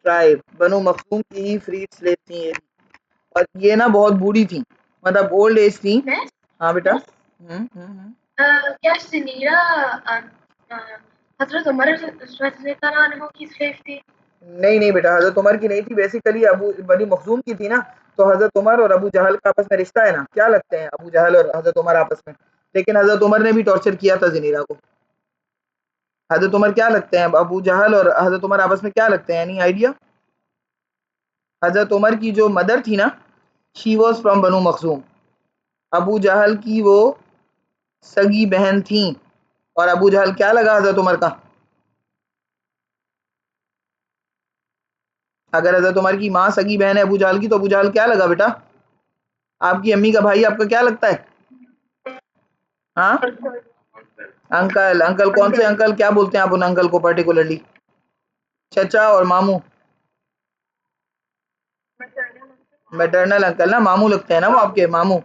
tribe. Banu Makhzum की ही फ्री स्लेव थी ये, और ये ना बहुत बूढ़ी थी, मतलब ओल्ड एज थी। हाँ बेटा। क्या ज़नीरा हज़रत उमर रज़ियल्लाहु अन्हु की स्लेव थी? नहीं बेटा, हज़रत उमर की नहीं थी, बेसिकली अबू बनी मखजूम की थी ना। तो हज़रत उमर और अबू जहल का आपस में रिश्ता है ना, क्या लगते हैं अबू जहल और हज़रत उमर आपस में? लेकिन हज़रत उमर ने भी टॉर्चर किया था ज़नीरा को। हज़रत उमर क्या लगते हैं? अबू जहल और हज़रत उमर आपस में क्या लगते हैं? Any idea? हज़रत उमर की जो मदर थी ना, she was from Banu Makhzum. Abu जहल की वो सगी बहन थी, और अबू जहल क्या लगा हज़रत उमर का? अगर हजरत उमर की माँ सगी बहन है अबू जहल की, तो अबू जहल क्या लगा बेटा? आपकी अम्मी का भाई आपका क्या लगता है? हाँ, अंकल। अंकल कौन से अंकल? क्या बोलते हैं आप उन अंकल को पर्टिकुलरली? चचा और मामू? मैटरनल अंकल ना, मामू लगते हैं ना वो आपके, मामू।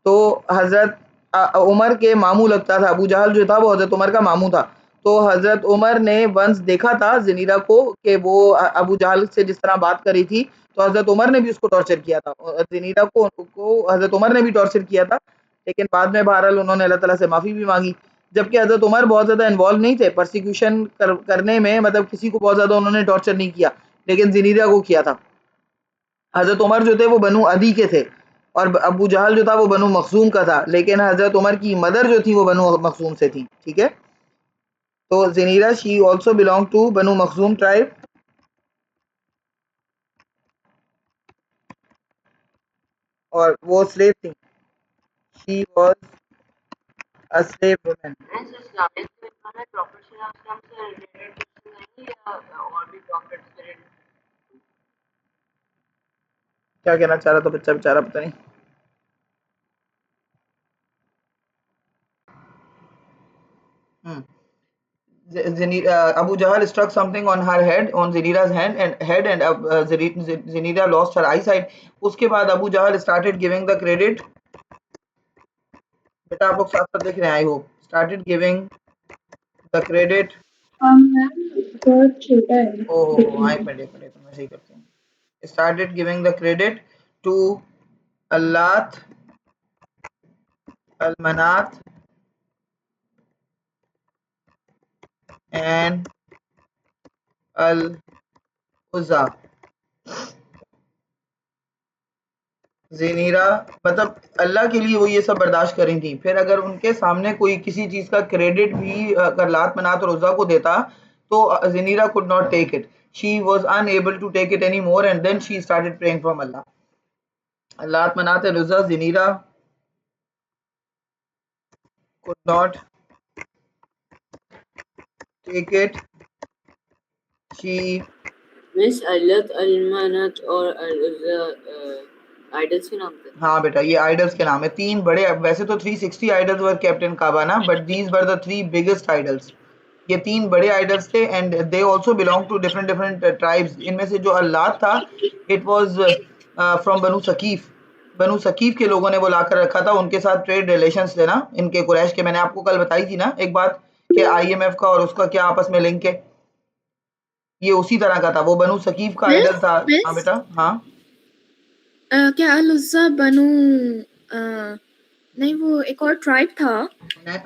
तो हजरत उमर के मामू लगता था। अबू जहल जो था वो हजरत उमर का मामू था। तो हजरत उमर ने वंस देखा था ज़नीरा को कि वो अबू जहल से जिस तरह बात करी थी, तो हजरत उमर ने भी उसको टॉर्चर किया था। ज़नीरा को हजरत उमर ने भी टॉर्चर किया था, लेकिन बाद में बहरहाल उन्होंने अल्लाह ताला से माफ़ी भी मांगी। जबकि हजरत उमर बहुत ज़्यादा इन्वॉल्व नहीं थे परसिक्यूशन करने में, मतलब किसी को बहुत ज़्यादा उन्होंने टॉर्चर नहीं किया, लेकिन ज़नीरा को किया था। हज़रत उमर जो थे वो बनु अदी के थे, और अबू जहल जो था वो बनु मखजूम का था, लेकिन हज़रत उमर की मदर जो थी वो बनु मखजूम से थी। ठीक है, तो Zinnirah she also belong to Banu Makhzum tribe, और वो स्लेव थी। She was a slave woman. क्या कहना चाह रहा था बच्चा बेचारा, पता नहीं। हम्म Abu Jahl struck something on her head, on Zinira's head, and Zinira lost her eyesight. उसके बाद अबू जहल started giving the credit, बेटा आप लोग साथ साथ देख रहे हैं, I hope, started giving the credit। बहुत छोटा है एक देखने मिनट मैं सही करती हूँ। Started giving the credit to Allat, Al-Manat and Al-Uzza। ज़ेनीरा मतलब अल्लाह के लिए वो ये सब बर्दाश्त करी थी। फिर अगर उनके सामने कोई किसी चीज़ का क्रेडिट भी अगर लात, मनात और उज़्ज़ा को देता, तो Zinnirah could not take it. She was unable to take it anymore, and then she started praying from Allah. Lat, Manat and Uzza, Zinnirah could not take it. She miss Allat Almanat और idols के नाम थे। हाँ बेटा, ये idols के नाम है। तीन बड़े, वैसे तो 360 idols were kept in Kaaba ना, but these were the three biggest idols. ये तीन बड़े आइडल्स थे, and they also belong to different different tribes. इनमें से जो अल्लात था, it was from Banu Saqif. Banu Saqif के लोगों ने वो लाकर रखा था, उनके साथ ट्रेड रिलेशंस थे ना इनके कुरैश के। मैंने आपको कल बताई थी ना एक बात, कि आईएमएफ का और उसका क्या आपस में लिंक है। ये उसी तरह का था, वो बनु सकीफ का आइडल था। हाँ मिस बेटा, हाँ। क्या अल-उज़्ज़ा बनु नहीं, वो एक और ट्राइब था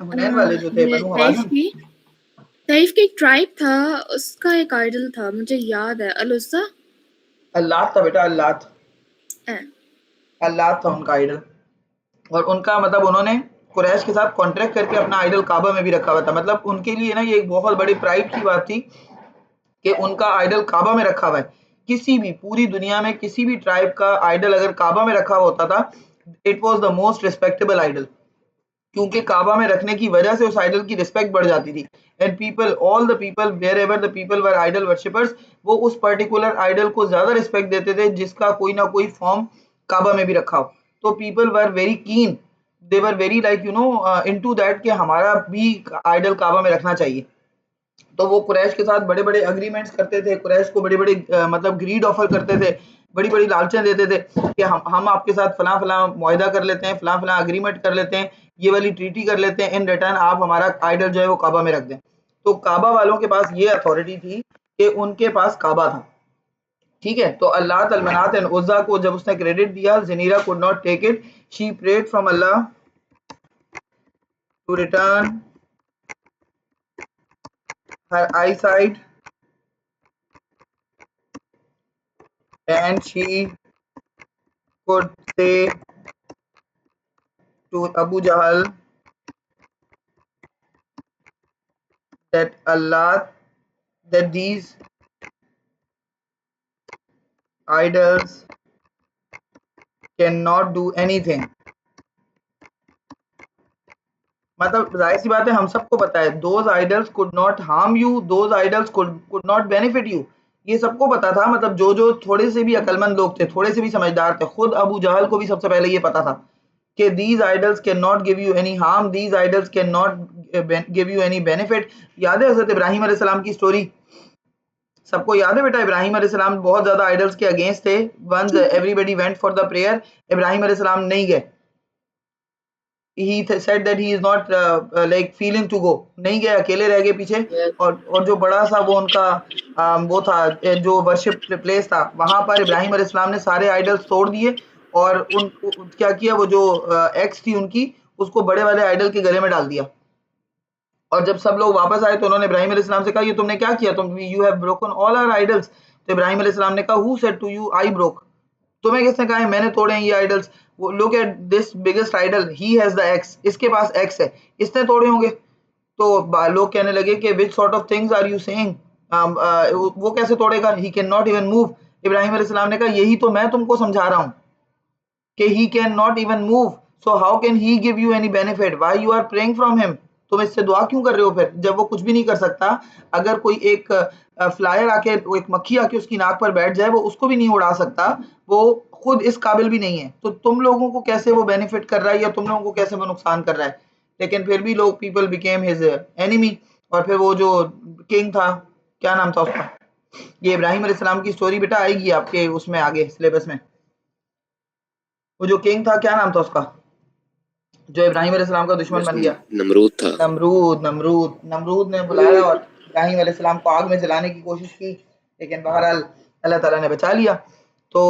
हुनैन वाले जो थे, बनु तैफ हवाज़िन। की तैफ की एक ट्राइब था, उसका एक आइडल था, मुझे याद है, अल-उज़्ज़ा। अल्लात था बेटा, अल्लात। अ, अल्लात था उनका आइडल, और उनका मतलब उन्होंने कुरैश के साथ कॉन्ट्रैक्ट करके अपना आइडल काबा में भी रखा हुआ था। मतलब उनके लिए ना ये एक बहुत बड़ी प्राइड की बात थी कि उनका आइडल काबा में रखा हुआ है। किसी भी पूरी दुनिया में किसी भी ट्राइब का आइडल अगर काबा में रखा होता था, it was the most respectable idol, क्योंकि काबा में रखने की वजह से उस आइडल की रिस्पेक्ट बढ़ जाती थी। And people, all the people, wherever the people were idol worshippers, वो उस पर्टिकुलर आइडल को ज्यादा रिस्पेक्ट देते थे जिसका कोई ना कोई फॉर्म काबा में भी रखा हो। तो people were very keen, they were very like into that कि हमारा भी आइडल काबा में रखना चाहिए। तो वो कुरैश के साथ बड़े-बड़े एग्रीमेंट्स करते थे, कुरैश को बड़ी-बड़ी मतलब ग्रीड ऑफर करते थे, बड़ी-बड़ी लालचें देते थे कि हम आपके साथ फलां-फलां मुआहिदा कर लेते हैं, फलां-फलां एग्रीमेंट कर लेते हैं, ये वाली ट्रीटी कर लेते हैं, इन रिटर्न आप हमारा आइडल जो है वो काबा में रख दें। तो काबा वालों के पास ये अथॉरिटी थी कि उनके पास काबा था। ठीक है, तो अल्लात, अलमनात एंड उज़्ज़ा को जब उसने क्रेडिट दिया, Zinnirah could not take it. She prayed from Allah to return her eyesight, and she could say to Abu Jahl that Allah, that these idols cannot do anything। मतलब जाहिर सी बात है, हम सबको पता है, those idols could not harm you, those idols could not benefit you। ये सबको पता था, मतलब जो थोड़े से भी अकलमंद लोग थे, थोड़े से भी समझदार थे, खुद अबू जहल को भी सबसे पहले ये पता था कि these idols cannot give you any harm, these idols cannot give you any benefit। याद है हजरत इब्राहिम अलैहिस्सलाम की स्टोरी? सबको याद है बेटा, इब्राहिम अलैहिस्सलाम बहुत ज्यादा आइडल्स के अगेंस्ट थे। Once everybody went for the prayer, Ibrahim अलैहिस्सलाम नहीं गए। he said that he is not like feeling to go, नहीं गए, अकेले रह गए पीछे। Yes. और जो बड़ा सा वो उनका वो था, जो वर्शिप प्लेस था, वहां पर इब्राहिम अलैहिस्सलाम ने सारे आइडल्स तोड़ दिए और क्या किया, वो जो एक्स थी उनकी, उसको बड़े वाले आइडल के गले में डाल दिया। और जब सब लोग वापस आए तो उन्होंने इब्राहिम अलैहिस्सलाम से कहा, ये तुमने क्या किया, तुम you have broken all our idols. तो इब्राहिम अलैहिस्सलाम ने कहा, who said to you I broke, तुम्हें किसने कहा है मैंने तोड़े हैं ये आइडल्स? वो look at this biggest idol, he has the axe, इसके पास एक्स है, इसने तोड़े होंगे। तो लोग कहने लगे कि which sort of things are you saying, वो कैसे तोड़ेगा, he can not even move. Ibrahim अलैहिस्सलाम ने कहा, यही तो मैं तुमको समझा रहा हूँ कि he cannot even move, so how can he give you any benefit, why you are praying from him। तुम इससे दुआ क्यों कर रहे हो फिर, जब वो कुछ भी नहीं कर सकता? अगर कोई एक फ्लायर आके, वो एक मक्खी आके उसकी नाक पर बैठ जाए, वो उसको भी नहीं उड़ा सकता, वो खुद इस काबिल भी नहीं है, तो तुम लोगों को कैसे वो बेनिफिट कर रहा है या तुम लोगों को कैसे वो नुकसान कर रहा है? लेकिन फिर भी लोग, पीपल बिकेम हिज एनिमी। और फिर वो जो किंग था, क्या नाम था उसका, ये इब्राहिम अलैहिस्सलाम की स्टोरी बेटा आएगी आपके उसमें आगे सिलेबस में। वो जो किंग था, क्या नाम था उसका, जो इब्राहिम अलैहिस्सलाम का दुश्मन बन गया? नमरूद था। नमरूद ने बुलाया और इब्राहिम अलैहिस्सलाम को आग में जलाने की कोशिश की, लेकिन बहरहाल अल्लाह ताला ने बचा लिया। तो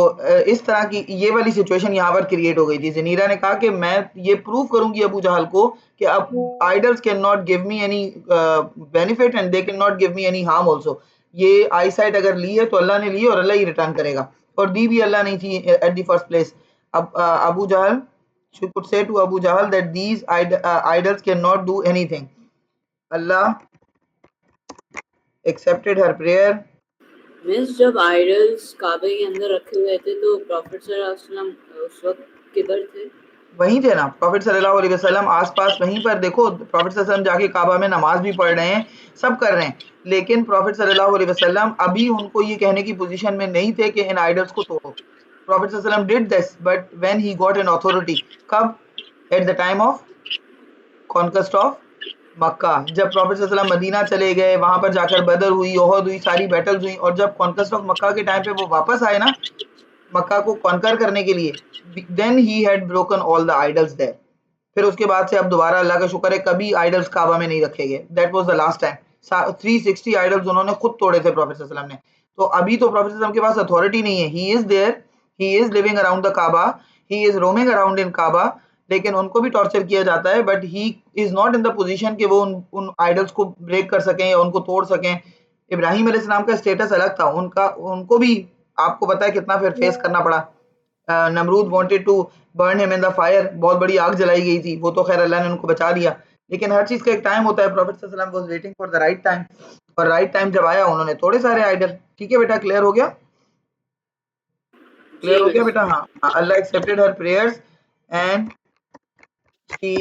इस तरह की ये वाली सिचुएशन यहाँ पर क्रिएट हो गई थी। ज़नीरा ने कहा कि मैं ये प्रूव करूंगी अबू जहल को कि अब idols can not give me any benefit and they can not give me any harm also. ये आई साइट अगर ली है तो अल्लाह ने ली और अल्लाह ही रिटर्न करेगा, और दी भी अल्लाह नहीं थी एट द फर्स्ट प्लेस। अब अबू जहल, she could say to Abu Jahl that these idols cannot do anything. Allah accepted her prayer। Means जब आइडल्स काबे के अंदर रखे हुए थे तो प्रॉफिट सल्लल्लाहु अलैहि वसल्लम उस वक्त किधर थे? वहीं थे ना प्रॉफिट सल्लल्लाहु अलैहि वसल्लम, आसपास वहीं पर। देखो प्रॉफिट सल्लल्लाहु अलैहि वसल्लम जाके काबा में नमाज भी पढ़ रहे हैं, सब कर रहे हैं, लेकिन प्रॉफिट सल्लल्लाहु अलैहि वसल्लम अभी उनको ये कहने की पोजीशन में नहीं थे कि इन आइडल्स को तोड़ो। प्रॉफिट सल्लल्लाहु अलैहि वसल्लम did this but when he got an authority. कब? At the time of conquest of Mecca. जब प्रॉफिट सल्लल्लाहु अलैहि वसल्लम मदीना चले गए, वहां पर जाकर बदर हुई, ओहद हुई, सारी बैटल्स हुई, और जब कॉन्क्वेस्ट ऑफ मक्का के टाइम पे वो वापस आए ना मक्का को कॉन्कर करने के लिए, then he had broken all the idols there. फिर उसके बाद से अब दोबारा अल्लाह का शुक्र है कभी आइडल्स काबा में नहीं रखे गए। That was the last time. 360 idols उन्होंने खुद तोड़े थे प्रॉफिट सल्लल्लाहु अलैहि वसल्लम ने। तो अभी तो प्रॉफिट सल्लल्लाहु अलैहि वसल्लम के पास अथॉरिटी नहीं है, he is there, he is living around the Kaaba, he is roaming around in Kaaba, लेकिन उनको भी टॉर्चर किया जाता है, but he is not in the position कि वो उन आइडल्स को ब्रेक कर सकें या उनको तोड़ सकें। इब्राहिम अलैहिस्सलाम का स्टेटस अलग था, उनका उनको भी आपको पता है कितना फिर फेस करना पड़ा। Namrud wanted to burn him in the fire, बहुत बड़ी आग जलाई गई थी, वो तो खैर अल्लाह ने उनको बचा लिया, लेकिन हर चीज का एक टाइम होता है। प्रॉफिट सल्लल्लाहु अलैहि वसल्लम was waiting for the right time, और राइट टाइम जब आया उन्होंने थोड़े सारे आइडल। ठीक है बेटा, क्लियर हो गया? क्लियर जी हो गया बेटा। बेटा? हाँ, Allah accepted her prayers and she,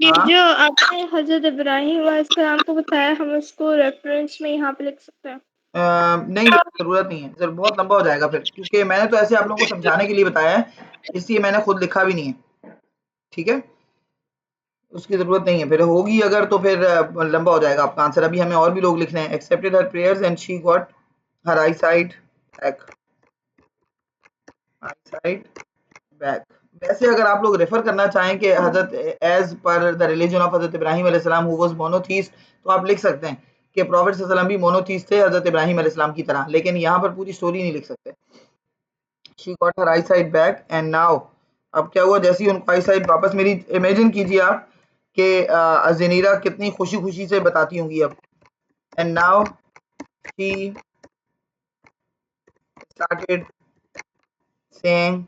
ये हाँ जो आपने हजरत इब्राहिम अलैहिस्सलाम को बताया, हम उसको रेफरेंस में यहाँ पे लिख सकते हैं? नहीं बेटा, जरूरत नहीं है सर, बहुत लंबा हो जाएगा फिर, क्योंकि मैंने तो ऐसे आप लोगों को समझाने के लिए बताया है, इसलिए मैंने खुद लिखा भी नहीं है। ठीक है, उसकी ज़रूरत नहीं है, फिर होगी अगर तो फिर लंबा हो जाएगा आपका आंसर। अभी हमें और भी लोग लिखने हैं। Accepted her prayers and she got her I site back, I site back. वैसे अगर आप लोग रेफर करना चाहें कि हजरत as per the religion of हजरत इब्राहिम अलैहिस्सलाम हु वाज मोनोथीस्ट, तो आप लिख सकते हैं कि प्रॉफिट सल्लल्लाहु अलैहि वसल्लम भी मोनोथीस्ट थे हजरत इब्राहिम अलैहिस्सलाम की तरह, लेकिन यहाँ पर पूरी स्टोरी नहीं लिख सकते। She got her I site back and now, अब क्या हुआ, जैसे ही उनको आई साइट वापस मेरी, इमेजिन कीजिए आप कि ज़नीरा कितनी खुशी खुशी से बताती होंगी अब। And now she started saying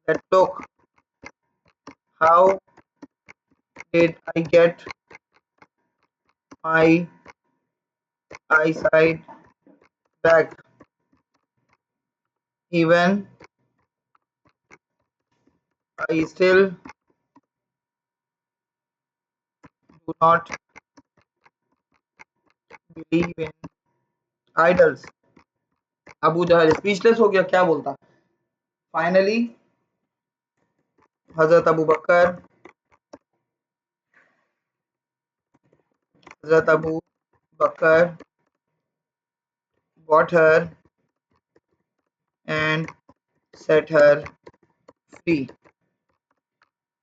that look, how did I get my eyesight back? Even I still do not believe in idols. Abu Jahl speechless हो गया, क्या बोलता। Finally Hazrat Abu Bakr got her and set her free.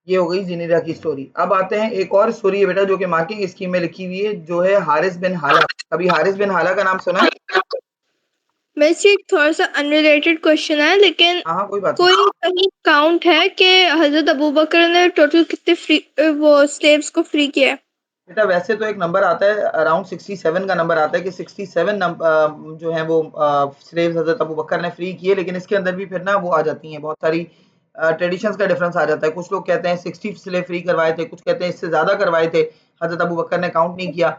ये हो गई जिनेरा की story. अब आते हैं एक और स्टोरी है बेटा जो कि मार्किंग स्कीम में लिखी हुई है, जो है हारिस बिन हाला। कभी हारिस बिन हाला का नाम सुना है? वैसे एक थोड़ा सा अनरिलेटेड क्वेश्चन है, लेकिन हाँ कोई बात कोई कहीं काउंट है कि हजरत अबू बकर ने टोटल कितने फ्री वो स्लेव्स को फ्री किया है? बेटा वैसे तो एक नंबर आता है अराउंड 67 का नंबर आता है कि 67 जो है वो स्लेव्स हजरत अबू बकर ने फ्री किए, लेकिन इसके अंदर भी फिर ना वो आ जाती हैं बहुत सारी ट्रेडिशंस का डिफरेंस आ जाता है। कुछ लोग कहते हैं 60 स्लेव फ्री करवाए थे, कुछ कहते हैं इससे ज़्यादा करवाए थे, हजरत अबू बकर ने काउंट नहीं किया,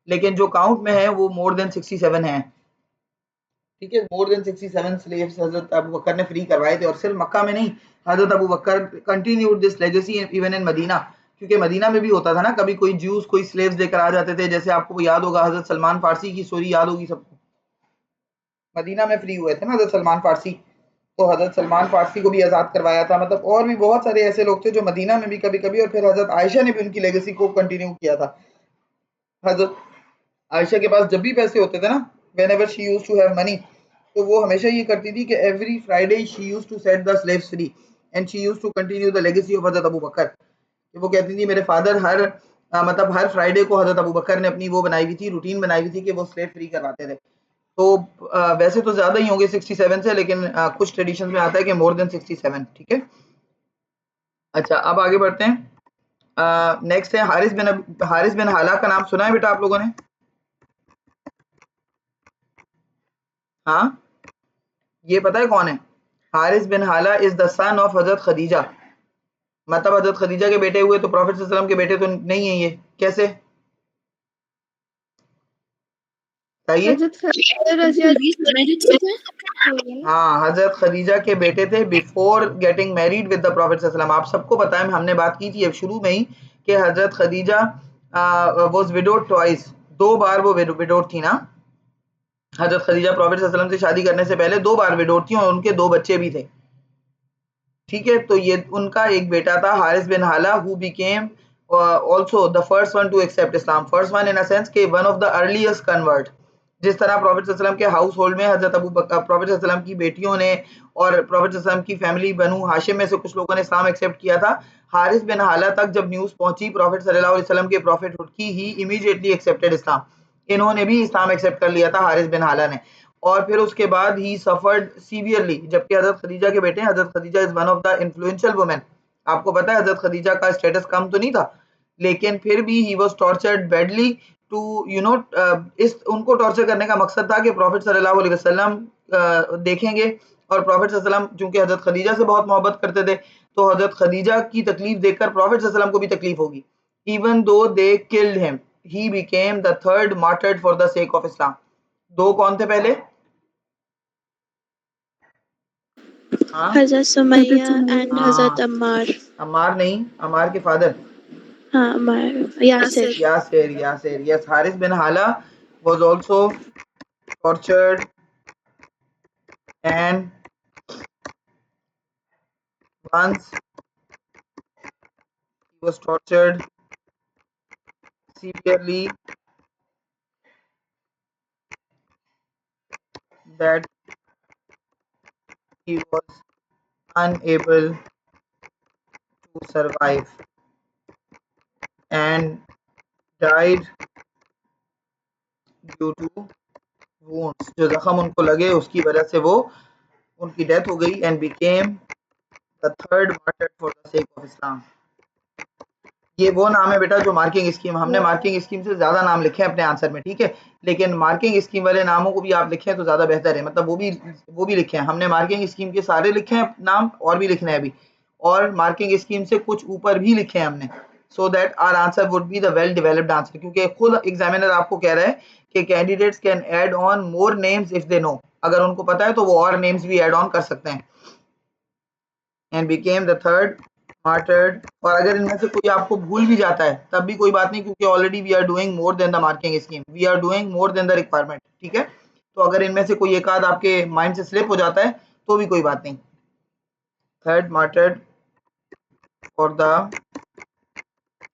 लेकिन जो काउंट में है वो मोर देन 67 है। ठीक है, मोर देन 67 स्लेव्स हजरत अबू बकर ने फ्री करवाए थे, और सिर्फ मक्का में नहीं, Hazrat Abu Bakr continued this legacy even in Medina, क्योंकि मदीना में भी होता था ना, कभी कोई ज्यूस कोई स्लेव्स लेकर आ जाते थे, जैसे आपको याद होगा हजरत सलमान फारसी की स्टोरी याद होगी सबको, मदीना में फ्री हुए थे ना हजरत सलमान फारसी, तो हजरत सलमान फारसी को भी आज़ाद करवाया था। मतलब और भी बहुत सारे ऐसे लोग थे जो मदीना में भी कभी कभी, और फिर हजरत आयशा ने भी उनकी लेगेसी को कंटिन्यू किया था। हजरत आयशा के पास जब भी पैसे होते थे ना, whenever she used to have money, तो वो हमेशा ये करती थी कि every Friday she used to set the slaves free and she used to continue the legacy of Hazrat Abu बकर। वो कहती थी मेरे फादर मतलब हर फ्राइडे को हजरत अबू बकर ने अपनी वो बनाई हुई थी, रूटीन बनाई हुई थी कि वो स्लेव फ्री करवाते थे। तो वैसे तो ज़्यादा ही होंगे 67 से, लेकिन कुछ ट्रेडिशन में आता है कि मोर देन 67। ठीक है, अच्छा अब आगे बढ़ते हैं। नेक्स्ट है हारिस बिन हाला का नाम सुना है बेटा आप लोगों ने? हाँ, ये पता है कौन है? हारिस बिन हाला इज द सन ऑफ हजरत खदीजा। मतलब हजरत खदीजा के बेटे हुए, तो प्रॉफिट सल्लल्लाहु अलैहि वसल्लम के बेटे तो नहीं है ये, कैसे बताइए? हजरत खदीजा रज़ी हाँ, हजरत खदीजा के बेटे थे before getting married with the prophet सल्लल्लाहु अलैहि वसल्लम। आप सबको पता है, हमने बात की थी अब शुरू में ही कि हजरत खदीजा वाज विडोड ट्वाइस, 2 बार वो विडोड थी ना। हजरत खदीजा प्रॉफिट सल्लल्लाहु अलैहि वसल्लम से शादी करने से पहले 2 बार विडोड थी, और उनके 2 बच्चे भी थे। ठीक है, तो ये उनका एक बेटा था हारिस बिन हाला, who became also the first one to accept Islam, first one in a sense कि one of the earliest convert। जिस तरह प्रॉफिट सल्लल्लाहु अलैहि वसल्लम के हाउस होल्ड में हजरत अबू बकर, प्रॉफिट सल्लल्लाहु अलैहि वसल्लम की बेटियों ने और प्रॉफिट सल्लल्लाहु अलैहि वसल्लम की फैमिली बनु हाशिम में से कुछ लोगों ने इस्लाम एक्सेप्ट किया था। हारिस बिन हाला तक जब न्यूज़ पहुंची प्रॉफिट सल्लल्लाहु अलैहि वसल्लम के प्रॉफिटहुड की, ही इमीडिएटली एक्सेप्टेड इस्लाम। इन्होंने भी इस्लाम एक्सेप्ट कर लिया था हारिस बिन हाला ने, और फिर उसके बाद ही सफर्ड सीवियरली, जबकि हजरत खदीजा के बेटे, हजरत Khadija is one of the influential women. आपको पता है हजरत खदीजा का स्टेटस कम तो नहीं था, लेकिन फिर भी he was tortured badly to इस उनको टॉर्चर करने का मकसद था कि प्रॉफिट सल्लल्लाहु अलैहि वसल्लम देखेंगे, और प्रॉफिट सल्लल्लाहु अलैहि वसल्लम चूंकि हजरत खदीजा से बहुत मोहब्बत करते थे, तो हजरत खदीजा की तकलीफ देखकर प्रॉफिट सल्लल्लाहु अलैहि वसल्लम को भी तकलीफ होगी। Even though they killed him, he became the third martyred for the sake of Islam. 2 कौन थे पहले? हाँ, हजरत सुमैया एंड हजरत हाँ, अम्मार। अम्मार नहीं, अम्मार के फादर हाँ, Ammar Yasir. Yasir. Yes, Haris bin Hala was also tortured, and once he was tortured severely that he was unable to survive and died due to wounds। जो जख्म उनको लगे उसकी वजह से वो उनकी डेथ हो गई, and became the third martyr for the sake of Islam। ये वो नाम है बेटा जो मार्किंग स्कीम, हमने मार्किंग स्कीम से ज्यादा नाम लिखे हैं अपने आंसर में, ठीक है, लेकिन मार्किंग स्कीम वाले नामों को भी आप लिखें तो ज्यादा बेहतर है। मतलब वो भी लिखे हैं हमने, मार्किंग स्कीम के सारे लिखे हैं नाम, और भी लिखने हैं अभी, और मार्किंग स्कीम से कुछ ऊपर भी लिखे हैं हमने, so that our answer would be the well developed answer. क्योंकि खुद एग्जामिनर आपको कह रहा है कि candidates can add on more names if they know, अगर उनको पता है तो वो और नेम्स भी ऐड ऑन कर सकते हैं। And became the third martyred. और अगर इनमें से कोई आपको भूल भी जाता है तब भी कोई बात नहीं, क्योंकि already we are doing more than the marking scheme, we are doing more than the requirement, ठीक है। तो अगर इनमें से कोई एक आध आपके माइंड से स्लिप हो जाता है तो भी कोई बात नहीं। थर्ड मार्टर्ड फॉर द,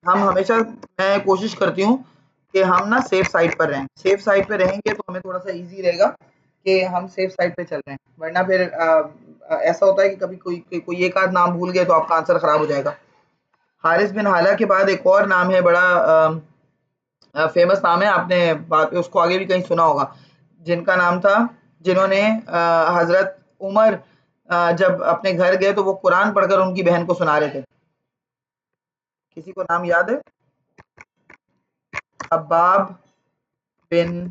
हम हमेशा, मैं कोशिश करती हूँ कि हम ना सेफ साइड पर रहें, सेफ साइड पे रहेंगे तो हमें थोड़ा सा इजी रहेगा कि हम सेफ साइड पे चल रहे हैं, वरना फिर ऐसा होता है कि कभी कोई एक आध नाम भूल गए तो आपका आंसर खराब हो जाएगा। हारिस बिन हाला के बाद एक और नाम है, बड़ा फेमस नाम है, आपने बात उसको आगे भी कहीं सुना होगा, जिनका नाम था, जिन्होंने हजरत उमर जब अपने घर गए तो वो कुरान पढ़कर उनकी बहन को सुना रहे थे। किसी को नाम याद है? खब्बाब बिन,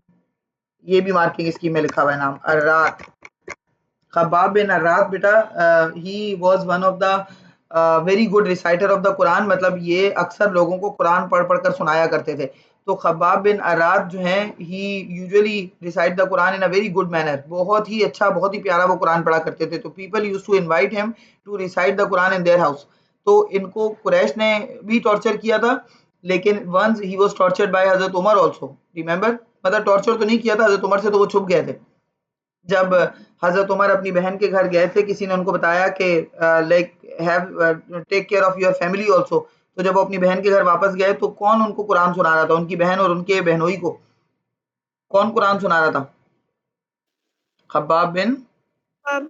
ये भी मार्किंग स्कीम में लिखा हुआ है नाम, अर्रात। खब्बाब बिन अर्रात बेटा, he was one of the very good reciter of the Quran, मतलब ये अक्सर लोगों को कुरान पढ़ पढ़ कर सुनाया करते थे। तो खब्बाब बिन अर्रात जो हैं, he usually recite the Quran in a very good manner, बहुत ही अच्छा, बहुत ही प्यारा वो कुरान पढ़ा करते थे। तो people used to invite him to recite the Quran in their house. तो इनको कुरैश ने भी टॉर्चर किया था, लेकिन once he was tortured by Hazrat Umar also, remember, मतलब टॉर्चर तो नहीं किया था हजरत उमर से, तो वो छुप गए थे। जब हजरत उमर अपनी बहन के घर गए थे, किसी ने उनको बताया कि like have take care of your family also, तो जब वो अपनी बहन के घर वापस गए तो कौन उनको कुरान सुना रहा था, उनकी बहन और उनके बहनोई को कौन कुरान सुना रहा था? खब्बाब बिन, अब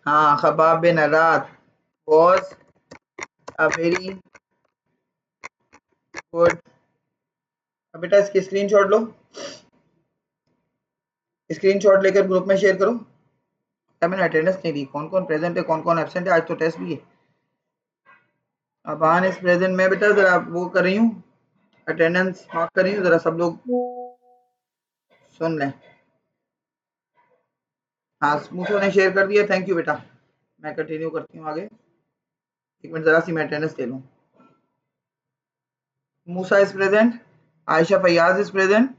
हाँ, Khabbab bin अर्रात was a very good. अब बेटा इसकी स्क्रीनशॉट लो, स्क्रीनशॉट लेकर ग्रुप में शेयर करो। मैंने अटेंडेंस नहीं दी, कौन कौन प्रेजेंट है कौन कौन एब्सेंट है, आज तो टेस्ट भी है। अबान इस प्रेजेंट में बेटा, जरा वो कर रही हूँ, अटेंडेंस मार्क कर रही हूँ, जरा सब लोग सुन लें। हाँ, मूसो ने शेयर कर दिया, थैंक यू बेटा। मैं कंटिन्यू करती हूँ आगे, एक मिनट जरा सी मैं अटेंडेंस ले लूँ। Musa is present, Ayesha Faiyaz is present,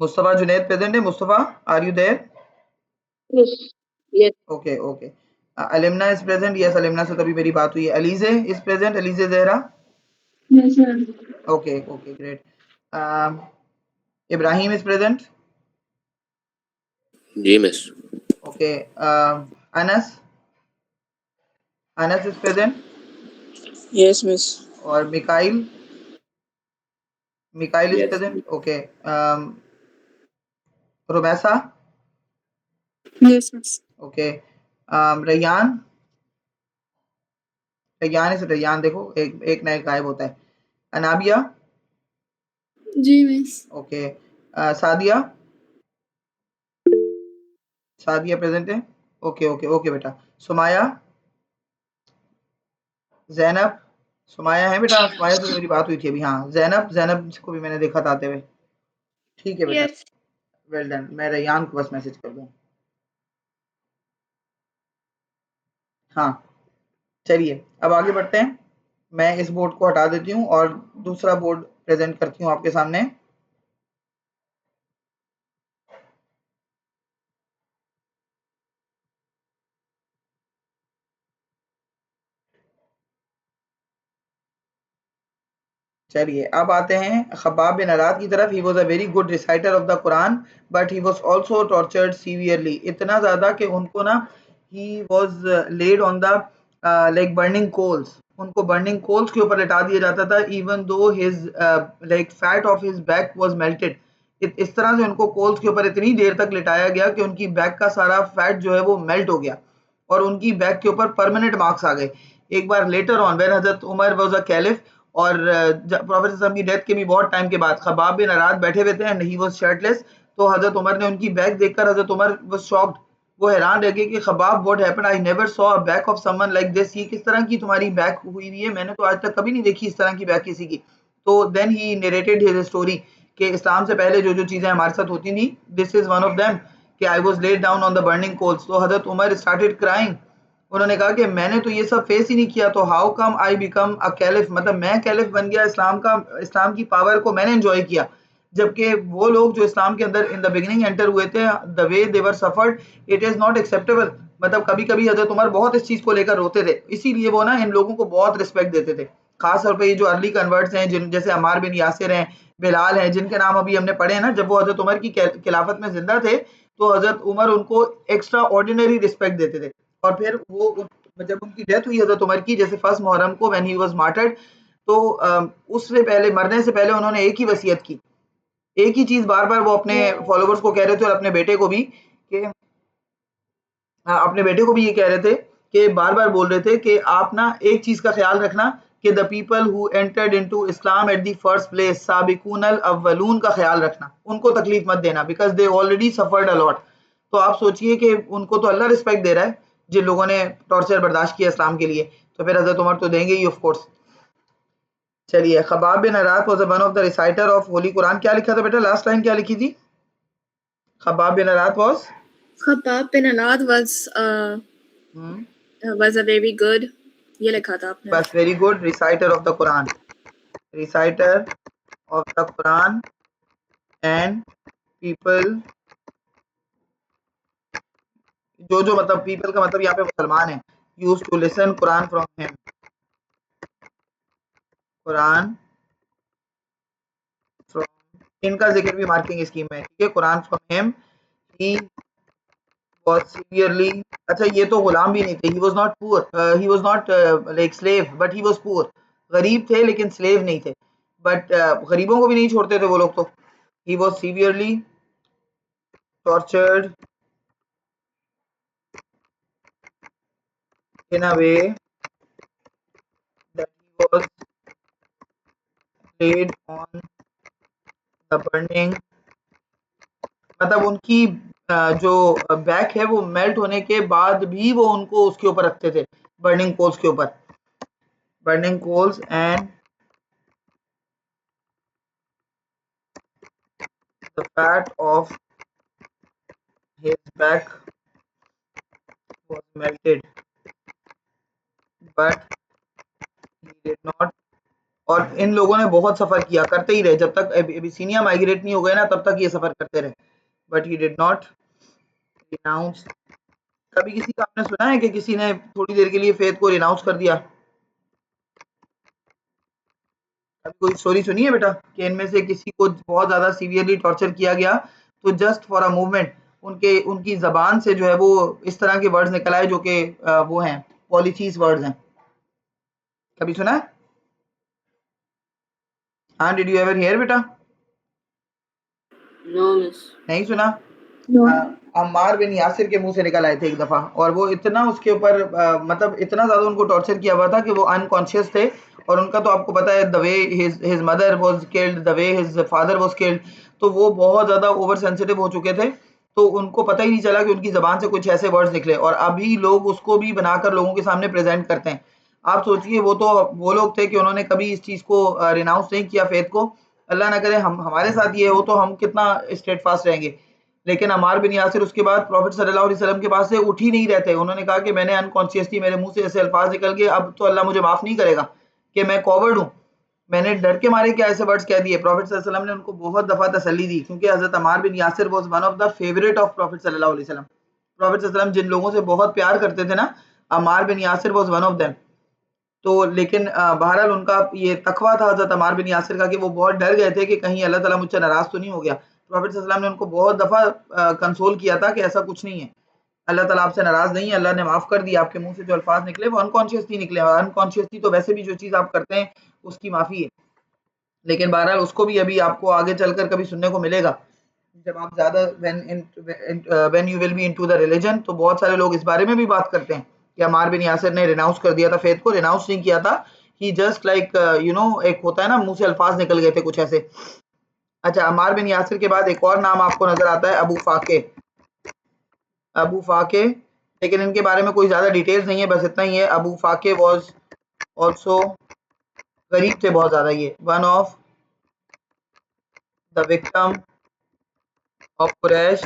Mustafa Junaid present है। Mustafa, are you there? Yes. Yes. Okay okay. Alimna is present, yes, Alimna से तभी मेरी बात हुई है। Alize is present, Alize Zahra, Yes, sir. Okay okay great. Ibrahim is present, जी miss. Okay. Anas, Anas is present, Yes, miss. और Mikail, Mikail is Yes. Present, okay. Rumaisa, Yes, miss. Okay. Rayyan, Rayyan is, Rayyan देखो एक एक नया गायब होता है। अनाबिया, जी miss. Okay. Sadia, Sadia present है, ओके ओके ओके बेटा। सुमाया, ज़ैनब, सुमाया है बेटा, सुमाया से तो मेरी बात हुई थी अभी, हाँ, ज़ैनब, ज़ैनब को भी मैंने देखा था आते हुए, ठीक है बेटा, यस वेल डन। मैं रैयान को बस मैसेज कर दूँ। हाँ, चलिए अब आगे बढ़ते हैं। मैं इस बोर्ड को हटा देती हूँ और दूसरा बोर्ड प्रेजेंट करती हूँ आपके सामने। चलिए अब आते हैं खब्बाब बिन अरात की तरफ। He was a very good reciter of the Quran, but he was also tortured severely, इतना ज़्यादा कि उनको ना, he was laid on the like burning coals, उनको बर्निंग कोल्स के ऊपर लिटा दिया जाता था, even though his like fat of his back was melted. इस तरह से उनको कोल्स के ऊपर इतनी देर तक लिटाया गया कि उनकी बैक का सारा फैट जो है वो मेल्ट हो गया और उनकी बैक के ऊपर परमानेंट मार्क्स आ गए। एक बार later on when Hazrat Umar was a caliph, और प्रोफेसर की डेथ के भी बहुत टाइम के बाद खब्बाब बिन अरात बैठे हुए थे एंड ही वाज शर्टलेस, तो हजरत उमर ने उनकी बैक देखकर हजरत उमर वाज शॉक्ड, वो हैरान रह गए कि Khabbab what happened, I never saw a back of someone like this, ये किस तरह की तुम्हारी बैक हुई हुई है, मैंने तो आज तक कभी नहीं देखी इस तरह की बैक किसी की। तो then he narrated his story कि इस्लाम से पहले जो जो चीज़ें हमारे साथ होती थी, this is one of them, कि I was laid down on the burning coals. तो हजरत उमर स्टार्टेड क्राइंग, उन्होंने कहा कि मैंने तो ये सब फेस ही नहीं किया, तो how come I become a caliph, मतलब मैं कैलिफ बन गया, इस्लाम की पावर को मैंने एंजॉय किया, जबकि वो लोग जो इस्लाम के अंदर इन द बिगिनिंग एंटर हुए थे, the way they were suffered, it is not acceptable. मतलब कभी-कभी हज़रत उमर बहुत इस चीज़ को लेकर रोते थे, इसीलिए वो ना इन लोगों को बहुत रिस्पेक्ट देते थे। ख़ास तौर पे ये जो अर्ली कन्वर्ट्स हैं, जिन जैसे अम्मार बिन यासिर हैं, बिलाल हैं, जिनके नाम अभी हमने पढ़े हैं ना, जब वो हज़रत उमर की खिलाफत में ज़िंदा थे, तो हज़रत उमर उनको एक्स्ट्रा ऑर्डिनरी रिस्पेक्ट देते थे। और फिर वो जब उनकी डेथ हुई हज़रत उमर की, जैसे 1 मुहर्रम को व्हेन ही वाज़ मार्टर्ड, तो उससे पहले, मरने से पहले उन्होंने एक ही वसीयत की। एक ही चीज़ बार-बार वो अपने फॉलोवर्स को कह रहे थे और अपने बेटे को भी कि अपने बेटे को भी ये कह रहे थे कि बार-बार बोल रहे थे कि आप ना एक चीज़ का ख़्याल रखना कि the people who entered into Islam at the first place साबिकूनल अव्वलून का ख़्याल रखना। उनको तकलीफ़ मत देना because they already suffered a lot. तो आप सोचिए कि उनको तो अल्लाह रिस्पेक्ट दे रहा है, जिन लोगों ने टॉर्चर बर्दाश्त किया इस्लाम के लिए, तो फिर हज़रत उमर तो देंगे ही ऑफ कोर्स। चलिए, Khabbab bin Arat was one of the reciter of Holy Quran. क्या लिखा था बेटा? लास्ट लाइन क्या लिखी थी? Khabbab bin Arat was Khabbab bin Arad was a very good. ये लिखा था आपने. बस very good, reciter of the Quran, reciter of the Quran and people, जो मतलब पीपल का मतलब यहाँ पे मुसलमान है, use to listen Quran from him, Quran from, इनका जिक्र भी मार्किंग स्कीम में है, ठीक है। Quran from him, he was severely, अच्छा ये तो गुलाम भी नहीं थे, he was not poor, he was not like slave but he was poor, गरीब थे लेकिन स्लेव नहीं थे, बट गरीबों को भी नहीं छोड़ते थे वो लोग तो। ही was severely tortured in a way that he was laid on the burning, मतलब उनकी जो बैक है वो मेल्ट होने के बाद भी वो उनको उसके ऊपर रखते थे, बर्निंग कोल्स के ऊपर, burning coals, and the fat of his back was melted but he did not, और इन लोगों ने बहुत सफर किया, करते ही रहे जब तक एबिसिनिया माइग्रेट नहीं हो गए ना, तब तक ये सफर करते रहे, but he did not renounce. कभी किसी का आपने सुना है कि किसी ने थोड़ी देर के लिए फेथ को रिनाउंस कर दिया? कभी कोई स्टोरी सुनी है बेटा कि इनमें से किसी को बहुत ज्यादा सीवियरली टॉर्चर किया गया, तो जस्ट फॉर अ मूवमेंट उनकी जबान से जो है वो इस तरह के वर्ड्स निकल आए जो कि वो हैं, पॉलीथीस वर्ड्स हैं? कभी सुना है? हाँ, डिड यू एवर हियर बेटा? No miss. नहीं सुना? No. अम्मार बिन यासिर के मुंह से निकल आए थे एक दफा, और वो इतना उसके ऊपर मतलब इतना ज्यादा उनको टॉर्चर किया हुआ था कि वो अनकॉन्शियस थे, और उनका तो आपको पता है the way his mother was killed, the way his father was killed, तो वो बहुत ज्यादा ओवर सेंसिटिव हो चुके थे, तो उनको पता ही नहीं चला कि उनकी जबान से कुछ ऐसे वर्ड्स निकले, और अभी लोग उसको भी बनाकर लोगों के सामने प्रेजेंट करते हैं। आप सोचिए, वो तो वो लोग थे कि उन्होंने कभी इस चीज को रिनाउंस नहीं किया फेथ को। अल्लाह ना करे हम हमारे साथ ये हो तो हम कितना स्टेट फास्ट रहेंगे। लेकिन अमार बिन यासिर उसके बाद प्रॉफिट सल्लल्लाहु अलैहि वसल्लम के पास से उठ ही नहीं रहे थे। उन्होंने कहा कि मैंने अनकॉन्शियसली मेरे मुंह से ऐसे अल्फाज निकल गए, अब तो अल्लाह मुझे माफ नहीं करेगा कि मैं कॉवर्ड हूँ, मैंने डर के मारे क्या ऐसे वर्ड्स कह दिए। प्रॉफिट सल्लल्लाहु अलैहि वसल्लम ने उनको बहुत दफा तसल्ली दी, क्योंकि Hazrat Ammar bin Yasir was one of the favourite of prophet सल्लल्लाहु अलैहि वसल्लम। प्रॉफिट सल्लल्लाहु अलैहि वसल्लम जिन लोगों से बहुत प्यार करते थे ना, Ammar bin Yasir was one of them. तो लेकिन बहरहाल उनका ये तकवा था हजरत अमार बिन यासिर का कि वो बहुत डर गए थे कि कहीं अल्लाह ताला मुझसे नाराज तो नहीं हो गया। प्रॉफिट सल्लल्लाहु अलैहि वसल्लम ने उनको बहुत दफा कंसोल किया था कि ऐसा कुछ नहीं है, अल्लाह ताला आपसे नाराज नहीं है, अल्लाह ने माफ कर दिया, आपके मुंह से जो अल्फाज निकले वो अनकॉन्शियसली निकले, और अनकॉन्शियसली तो वैसे भी जो चीज आप करते हैं उसकी माफी है। लेकिन बहरहाल उसको भी अभी आपको आगे चलकर कभी सुनने को मिलेगा, जब आप ज्यादा when you will be into the religion, तो बहुत सारे लोग इस बारे में भी बात करते हैं कि अमार बिन यासिर ने रिनाउंस कर दिया था फेथ को। रिनाउंस नहीं किया था, ही जस्ट लाइक एक होता है ना, मुंह से अल्फाज निकल गए थे कुछ ऐसे। अच्छा, अमार बिन यासिर के बाद एक और नाम आपको नजर आता है, अबू फाके। अबू फाके, लेकिन इनके बारे में कोई ज्यादा डिटेल्स नहीं है, बस इतना ही है, अबू फाके वाज आल्सो, गरीब थे बहुत ज्यादा, ये one of the victim of Quraish.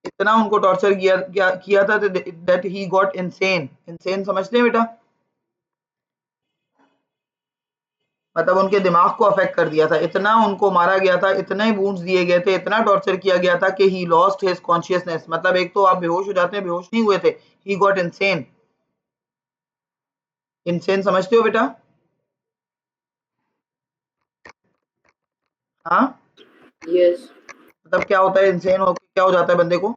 इतना उनको टॉर्चर किया था that he got insane. Insane समझते हैं बेटा? मतलब उनके दिमाग को अफेक्ट कर दिया था, इतना उनको मारा गया था, इतने वुंड्स दिए गए थे, इतना टॉर्चर किया गया था कि ही लॉस्ट हिज कॉन्शियसनेस। मतलब एक तो आप बेहोश हो जाते हैं, बेहोश नहीं हुए थे, ही गॉट इनसेन। इनसेन समझते हो बेटा? हाँ, यस, मतलब क्या होता है इनसेन हो, क्या हो जाता है बंदे को?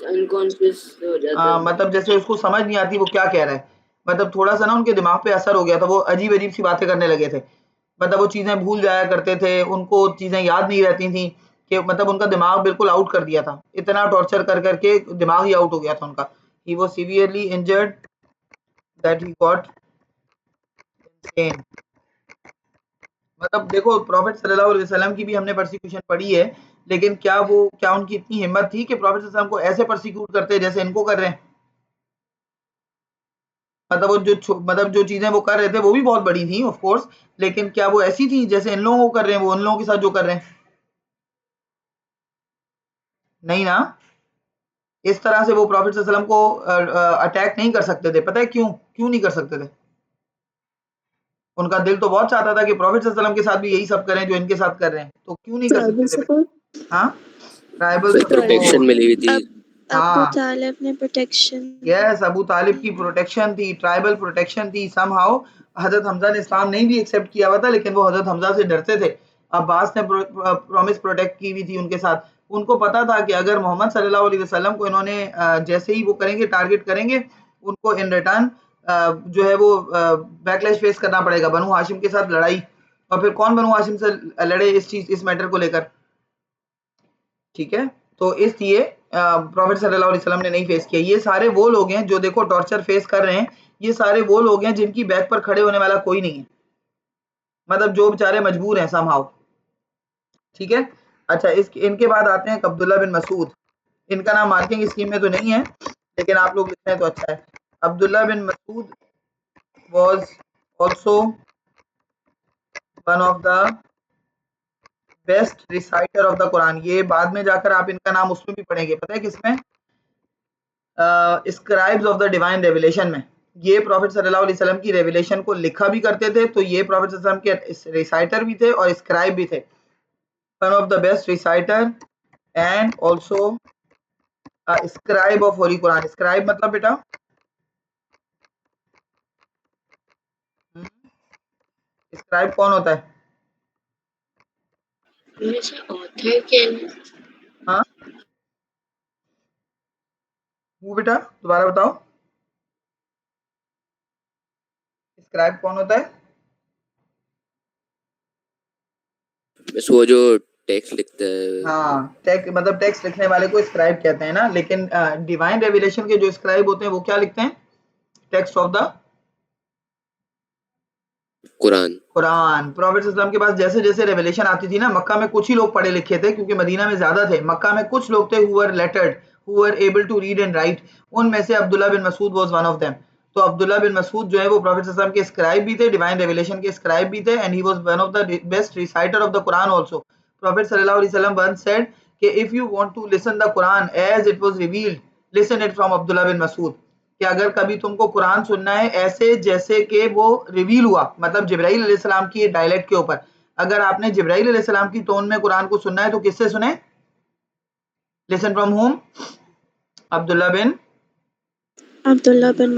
अनकॉन्शियस हो जाता है। मतलब जैसे उसको समझ नहीं आती वो क्या कह रहा है, मतलब थोड़ा सा ना उनके दिमाग पे असर हो गया था, वो अजीब अजीब सी बातें करने लगे थे, मतलब वो चीजें भूल जाया करते थे, उनको चीजें याद नहीं रहती थी, कि मतलब उनका दिमाग बिल्कुल आउट कर दिया था, इतना टॉर्चर कर करके दिमाग ही आउट हो गया था उनका। ही was severely injured that he got insane. मतलब देखो प्रॉफिट सल्लल्लाहु अलैहि वसल्लम की भी हमने परसिक्यूशन पढ़ी है, लेकिन क्या उनकी इतनी हिम्मत थी कि प्रॉफिट सल्लल्लाहु अलैहि वसल्लम को ऐसे परसिक्यूट करते जैसे इनको कर रहे हैं? मतलब वो मतलब जो चीजें वो कर रहे थे वो भी बहुत बड़ी थी ऑफ कोर्स, लेकिन क्या वो ऐसी थी जैसे इन लोगों को कर रहे हैं, वो उन लोगों के साथ जो कर रहे हैं? नहीं ना। इस तरह से वो प्रॉफिट सल्लल्लाहु अलैहि वसल्लम को अटैक नहीं कर सकते थे। पता है क्यों नहीं कर सकते थे? उनका दिल तो बहुत चाहता था कि प्रॉफिट सल्लल्लाहु अलैहि वसल्लम के साथ भी यही सब करें जो इनके साथ कर रहे हैं, तो क्यों नहीं कर ट्राइबल सकते थे? सपोर्ट। हाँ, ट्राइबल फिर प्रोटेक्शन सपोर्ट। मिली हुई थी। अबू हाँ, तालिब ने प्रोटेक्शन यस, अबू तालिब की प्रोटेक्शन थी, ट्राइबल प्रोटेक्शन थी। समहाउ हजरत हमजा ने इस्लाम नहीं भी एक्सेप्ट किया हुआ था, लेकिन वो हजरत हमजा से डरते थे। अब्बास ने प्रॉमिस प्रोटेक्ट की हुई थी उनके साथ। उनको पता था कि अगर मोहम्मद सल्लल्लाहु अलैहि वसल्लम को इन्होंने जैसे ही वो करेंगे, टारगेट करेंगे, उनको इन रिटर्न जो है वो बैकलैश फेस करना पड़ेगा, बनु हाशिम के साथ लड़ाई। और फिर कौन बनु हाशिम से लड़े इस मैटर को लेकर? ठीक है, तो इसलिए प्रॉफिट सल्लल्लाहु अलैहि वसल्लम ने नहीं फेस किया। ये सारे वो लोग हैं जो देखो टॉर्चर फेस कर रहे हैं, ये सारे वो लोग हैं जिनकी बैक पर खड़े होने वाला कोई नहीं है, मतलब जो बेचारे मजबूर हैं समहाउ। ठीक है, अच्छा इनके बाद आते हैं अब्दुल्ला बिन मसूद। इनका नाम मार्किंग स्कीम में तो नहीं है, लेकिन आप लोग लिखते हैं तो अच्छा है। Abdullah bin Masud was also one of the best reciter of the Quran. ये बाद में जाकर आप इनका नाम उसमें भी पढ़ेंगे, पता है किसमें? Scribes of the divine revelation में। ये प्रॉफिट सल्लल्लाहु अलैहि वसल्लम की रेवलेशन को लिखा भी करते थे, तो ये प्रॉफिट सल्लल्लाहु अलैहि वसल्लम के रिसाइटर भी थे और स्क्राइब भी थे। One of the best reciter and also scribe of Holy Quran. Scribe मतलब बेटा स्क्राइब कौन होता है? हमेशा ऑथर के हाँ, वो बेटा दोबारा बताओ, स्क्राइब कौन होता है? बस वो जो टेक्स्ट लिखता है। हाँ, मतलब टेक्स्ट लिखने वाले को स्क्राइब कहते हैं ना, लेकिन डिवाइन रेवलेशन के जो स्क्राइब होते हैं वो क्या लिखते हैं? Text of the Quran. Quran. Profit सल्लल्लाहु अलैहि वसल्लम के पास जैसे जैसे रेवलेशन आती थी ना, मक्का में कुछ ही लोग पढ़े लिखे थे क्योंकि मदीना में ज्यादा थे, मक्का में कुछ लोग थे who were lettered, who were able to read and write. उनमें से Abdullah bin Masud was one of them. तो अब्दुल्ला बिन मसूद जो है वो प्रॉफिट सल्लल्लाहु अलैहि वसल्लम के स्क्राइब भी थे, डिवाइन रेवलेशन के स्क्राइब भी थे, and he was one of the best reciter of the Quran also. Prophet सल्लल्लाहु अलैहि वसल्लम once said कि if you want to listen the Quran as it was revealed, listen it from Abdullah bin Masud. कि अगर कभी तुमको कुरान सुनना है ऐसे जैसे कि वो रिवील हुआ, मतलब जिब्राइल अलैहिस्सलाम की डायलेक्ट के ऊपर, अगर आपने जिब्राइल अलैहिस्सलाम की टोन में कुरान को सुनना है तो किससे सुने? Listen from him? Abdullah bin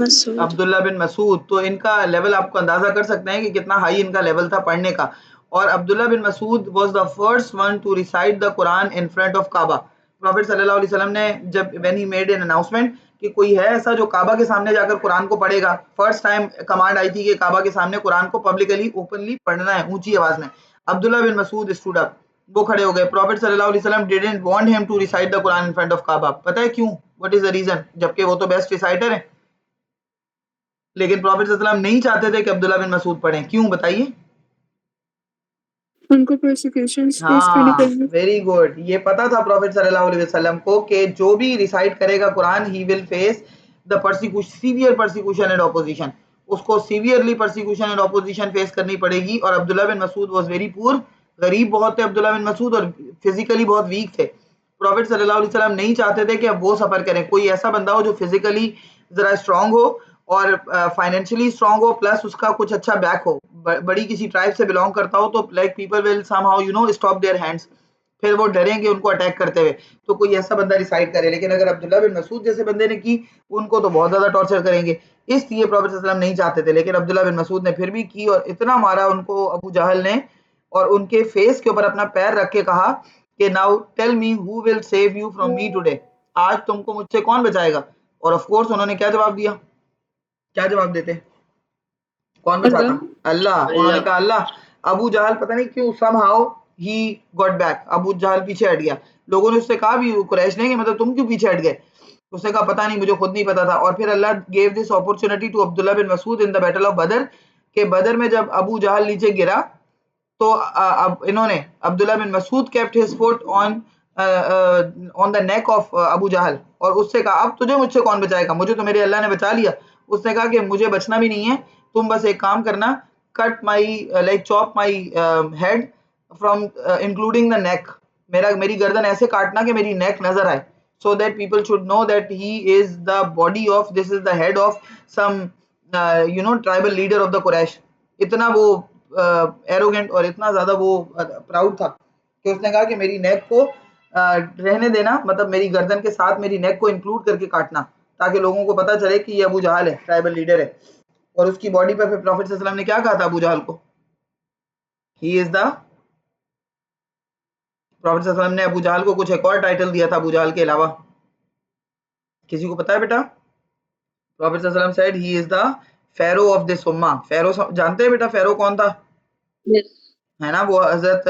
Masud. Abdullah bin Masud. तो इनका लेवल आपको अंदाजा कर सकते हैं कि कितना हाई इनका लेवल था पढ़ने का। और Abdullah bin Masud was the first one to recite the Quran in front of Kaaba. Prophet सल्लल्लाहु अलैहि वसल्लम ने जब when he made an announcement कि कोई है ऐसा जो काबा के सामने जाकर कुरान को पढ़ेगा, फर्स्ट टाइम कमांड आई थी कि काबा के सामने कुरान को पब्लिकली ओपनली पढ़ना है ऊंची आवाज में। Abdullah bin Masud stood up, वो खड़े हो गए। प्रॉफिट सल्लल्लाहु अलैहि वसल्लम didn't want him to recite the Quran in front of Kaaba. पता है क्यों? What is the reason? जबकि वो तो बेस्ट रिसाइटर है, लेकिन प्रॉफिट सल्लल्लाहु अलैहि वसल्लम नहीं चाहते थे कि अब्दुल्ला बिन मसूद पढ़ें। क्यों बताइए? उनको परसिक्यूशन फेस करनी हाँ, पड़ेगी। Very good. ये पता था प्रॉफिट सल्लल्लाहु अलैहि वसल्लम को कि जो भी रिसाइट करेगा Quran he will face the persecution, severe persecution and opposition. उसको severely persecution and opposition face करनी पड़ेगी। और Abdullah bin Masud was very poor, गरीब बहुत थे अब्दुल्ला बिन मसूद, और फिजिकली बहुत वीक थे। प्रॉफिट सल्लल्लाहु अलैहि वसल्लम नहीं चाहते थे कि अब वो सफर करें, कोई ऐसा बंदा हो जो फिजिकली जरा स्ट्रांग हो और फाइनेंशियली स्ट्रांग हो प्लस उसका कुछ अच्छा बैक हो, बड़ी किसी ट्राइब से बिलोंग करता हो, तो like people will somehow you know stop their hands, फिर वो डरेंगे उनको अटैक करते हुए, तो कोई ऐसा बंदा डिसाइड करे। लेकिन अगर अब्दुल्ला बिन मसूद जैसे बंदे ने की, उनको तो बहुत ज्यादा टॉर्चर करेंगे, इसलिए प्रॉफेट सल्लल्लाहु अलैहि वसल्लम नहीं चाहते थे। लेकिन अब्दुल्ला बिन मसूद ने फिर भी की और इतना मारा उनको अबू जहल ने, और उनके फेस के ऊपर अपना पैर रख के कहा कि now tell me who will save you from me today, आज तुमको मुझसे कौन बचाएगा। और ऑफ कोर्स उन्होंने क्या जवाब दिया, क्या जवाब देते, कौन बचाता, अल्लाह। उन्होंने कहा अल्लाह। अबू जहल पता नहीं क्यों somehow he got back, Abu Jahl पीछे हट गया। लोगों ने उससे कहा भी कुरैश ने कि मतलब तुम क्यों पीछे हट गए, उसने कहा पता नहीं, मुझे खुद नहीं पता था। और फिर Allah gave this opportunity to Abdullah bin Masud in the battle of Badr, के बदर में जब अबू जहल नीचे गिरा तो अब इन्होंने Abdullah bin Masud kept his foot on the neck of Abu Jahl, और उससे कहा अब तुझे मुझसे कौन बचाएगा, मुझे तो मेरे अल्लाह ने बचा लिया। उसने कहा कि मुझे बचना भी नहीं है, तुम बस एक काम करना, cut my like chop my head from including the neck, मेरी गर्दन ऐसे काटना कि मेरी नेक नजर आए, so that people should know that he is the body of, this is the head of some you know tribal leader of the Quraysh। इतना वो एरोगेंट और इतना ज्यादा वो प्राउड था कि उसने कहा कि मेरी नेक को रहने देना, मतलब मेरी गर्दन के साथ मेरी नेक को इंक्लूड करके काटना, ताकि लोगों को पता चले कि ये अबू जहल है, ट्राइबल लीडर है। और उसकी बॉडी पर फिर प्रॉफेट सल्लल्लाहु अलैहि वसल्लम ने क्या कहा था अबू जहल को, ही इज द, प्रॉफेट सल्लल्लाहु अलैहि वसल्लम ने अबू जहल को कुछ एक और टाइटल दिया था अबू जहल के अलावा, किसी को पता है बेटा? प्रॉफेट सल्लल्लाहु अलैहि वसल्लम said he is the pharaoh of this उम्मा। फेरो जानते हैं बेटा फेरो कौन था? Yes. है ना, वो हजरत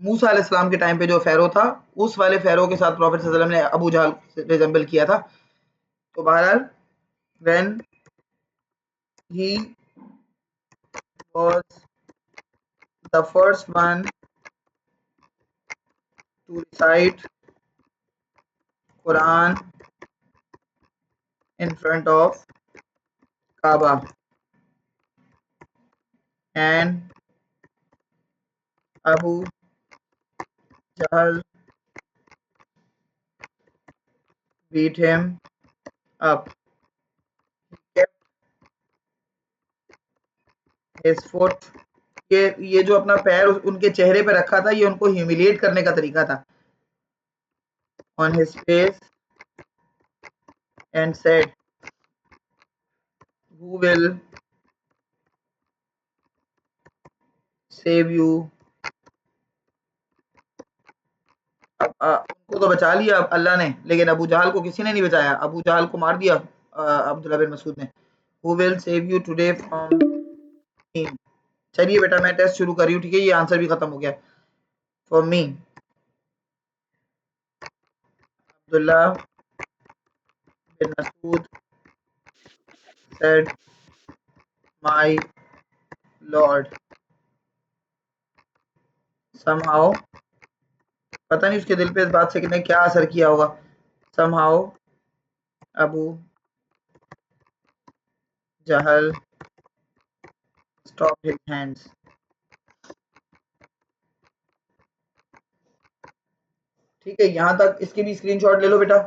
मूसा अलैहिस्सलाम के टाइम पे जो फेरो था, उस वाले फेरो के साथ प्रॉफेट सल्लल्लाहु अलैहि वसल्लम ने अबू जहल रिजेंबल किया था। तो बहरहाल when he was the first one to recite Quran in front of Kaaba and Abu Jahl beat him up. He kept his foot, ये जो अपना पैर उनके चेहरे पे रखा था, ये उनको ह्यूमिलिएट करने का तरीका था, on his face and said who will save you। अब उनको तो बचा लिया अल्लाह ने, लेकिन अबू जहल को किसी ने नहीं बचाया, अबू जहल को मार दिया अब्दुल्ला बिन मसूद ने। who will save you today from me। चलिए बेटा मैं टेस्ट शुरू कर रही हूँ, ठीक है, ये आंसर भी खत्म हो गया। For me Abdullah bin Masud said my lord। somehow पता नहीं उसके दिल पे इस बात से कितने क्या असर किया होगा। somehow अबू जहल stopped his hands। ठीक है, यहाँ तक इसकी भी स्क्रीनशॉट ले लो बेटा।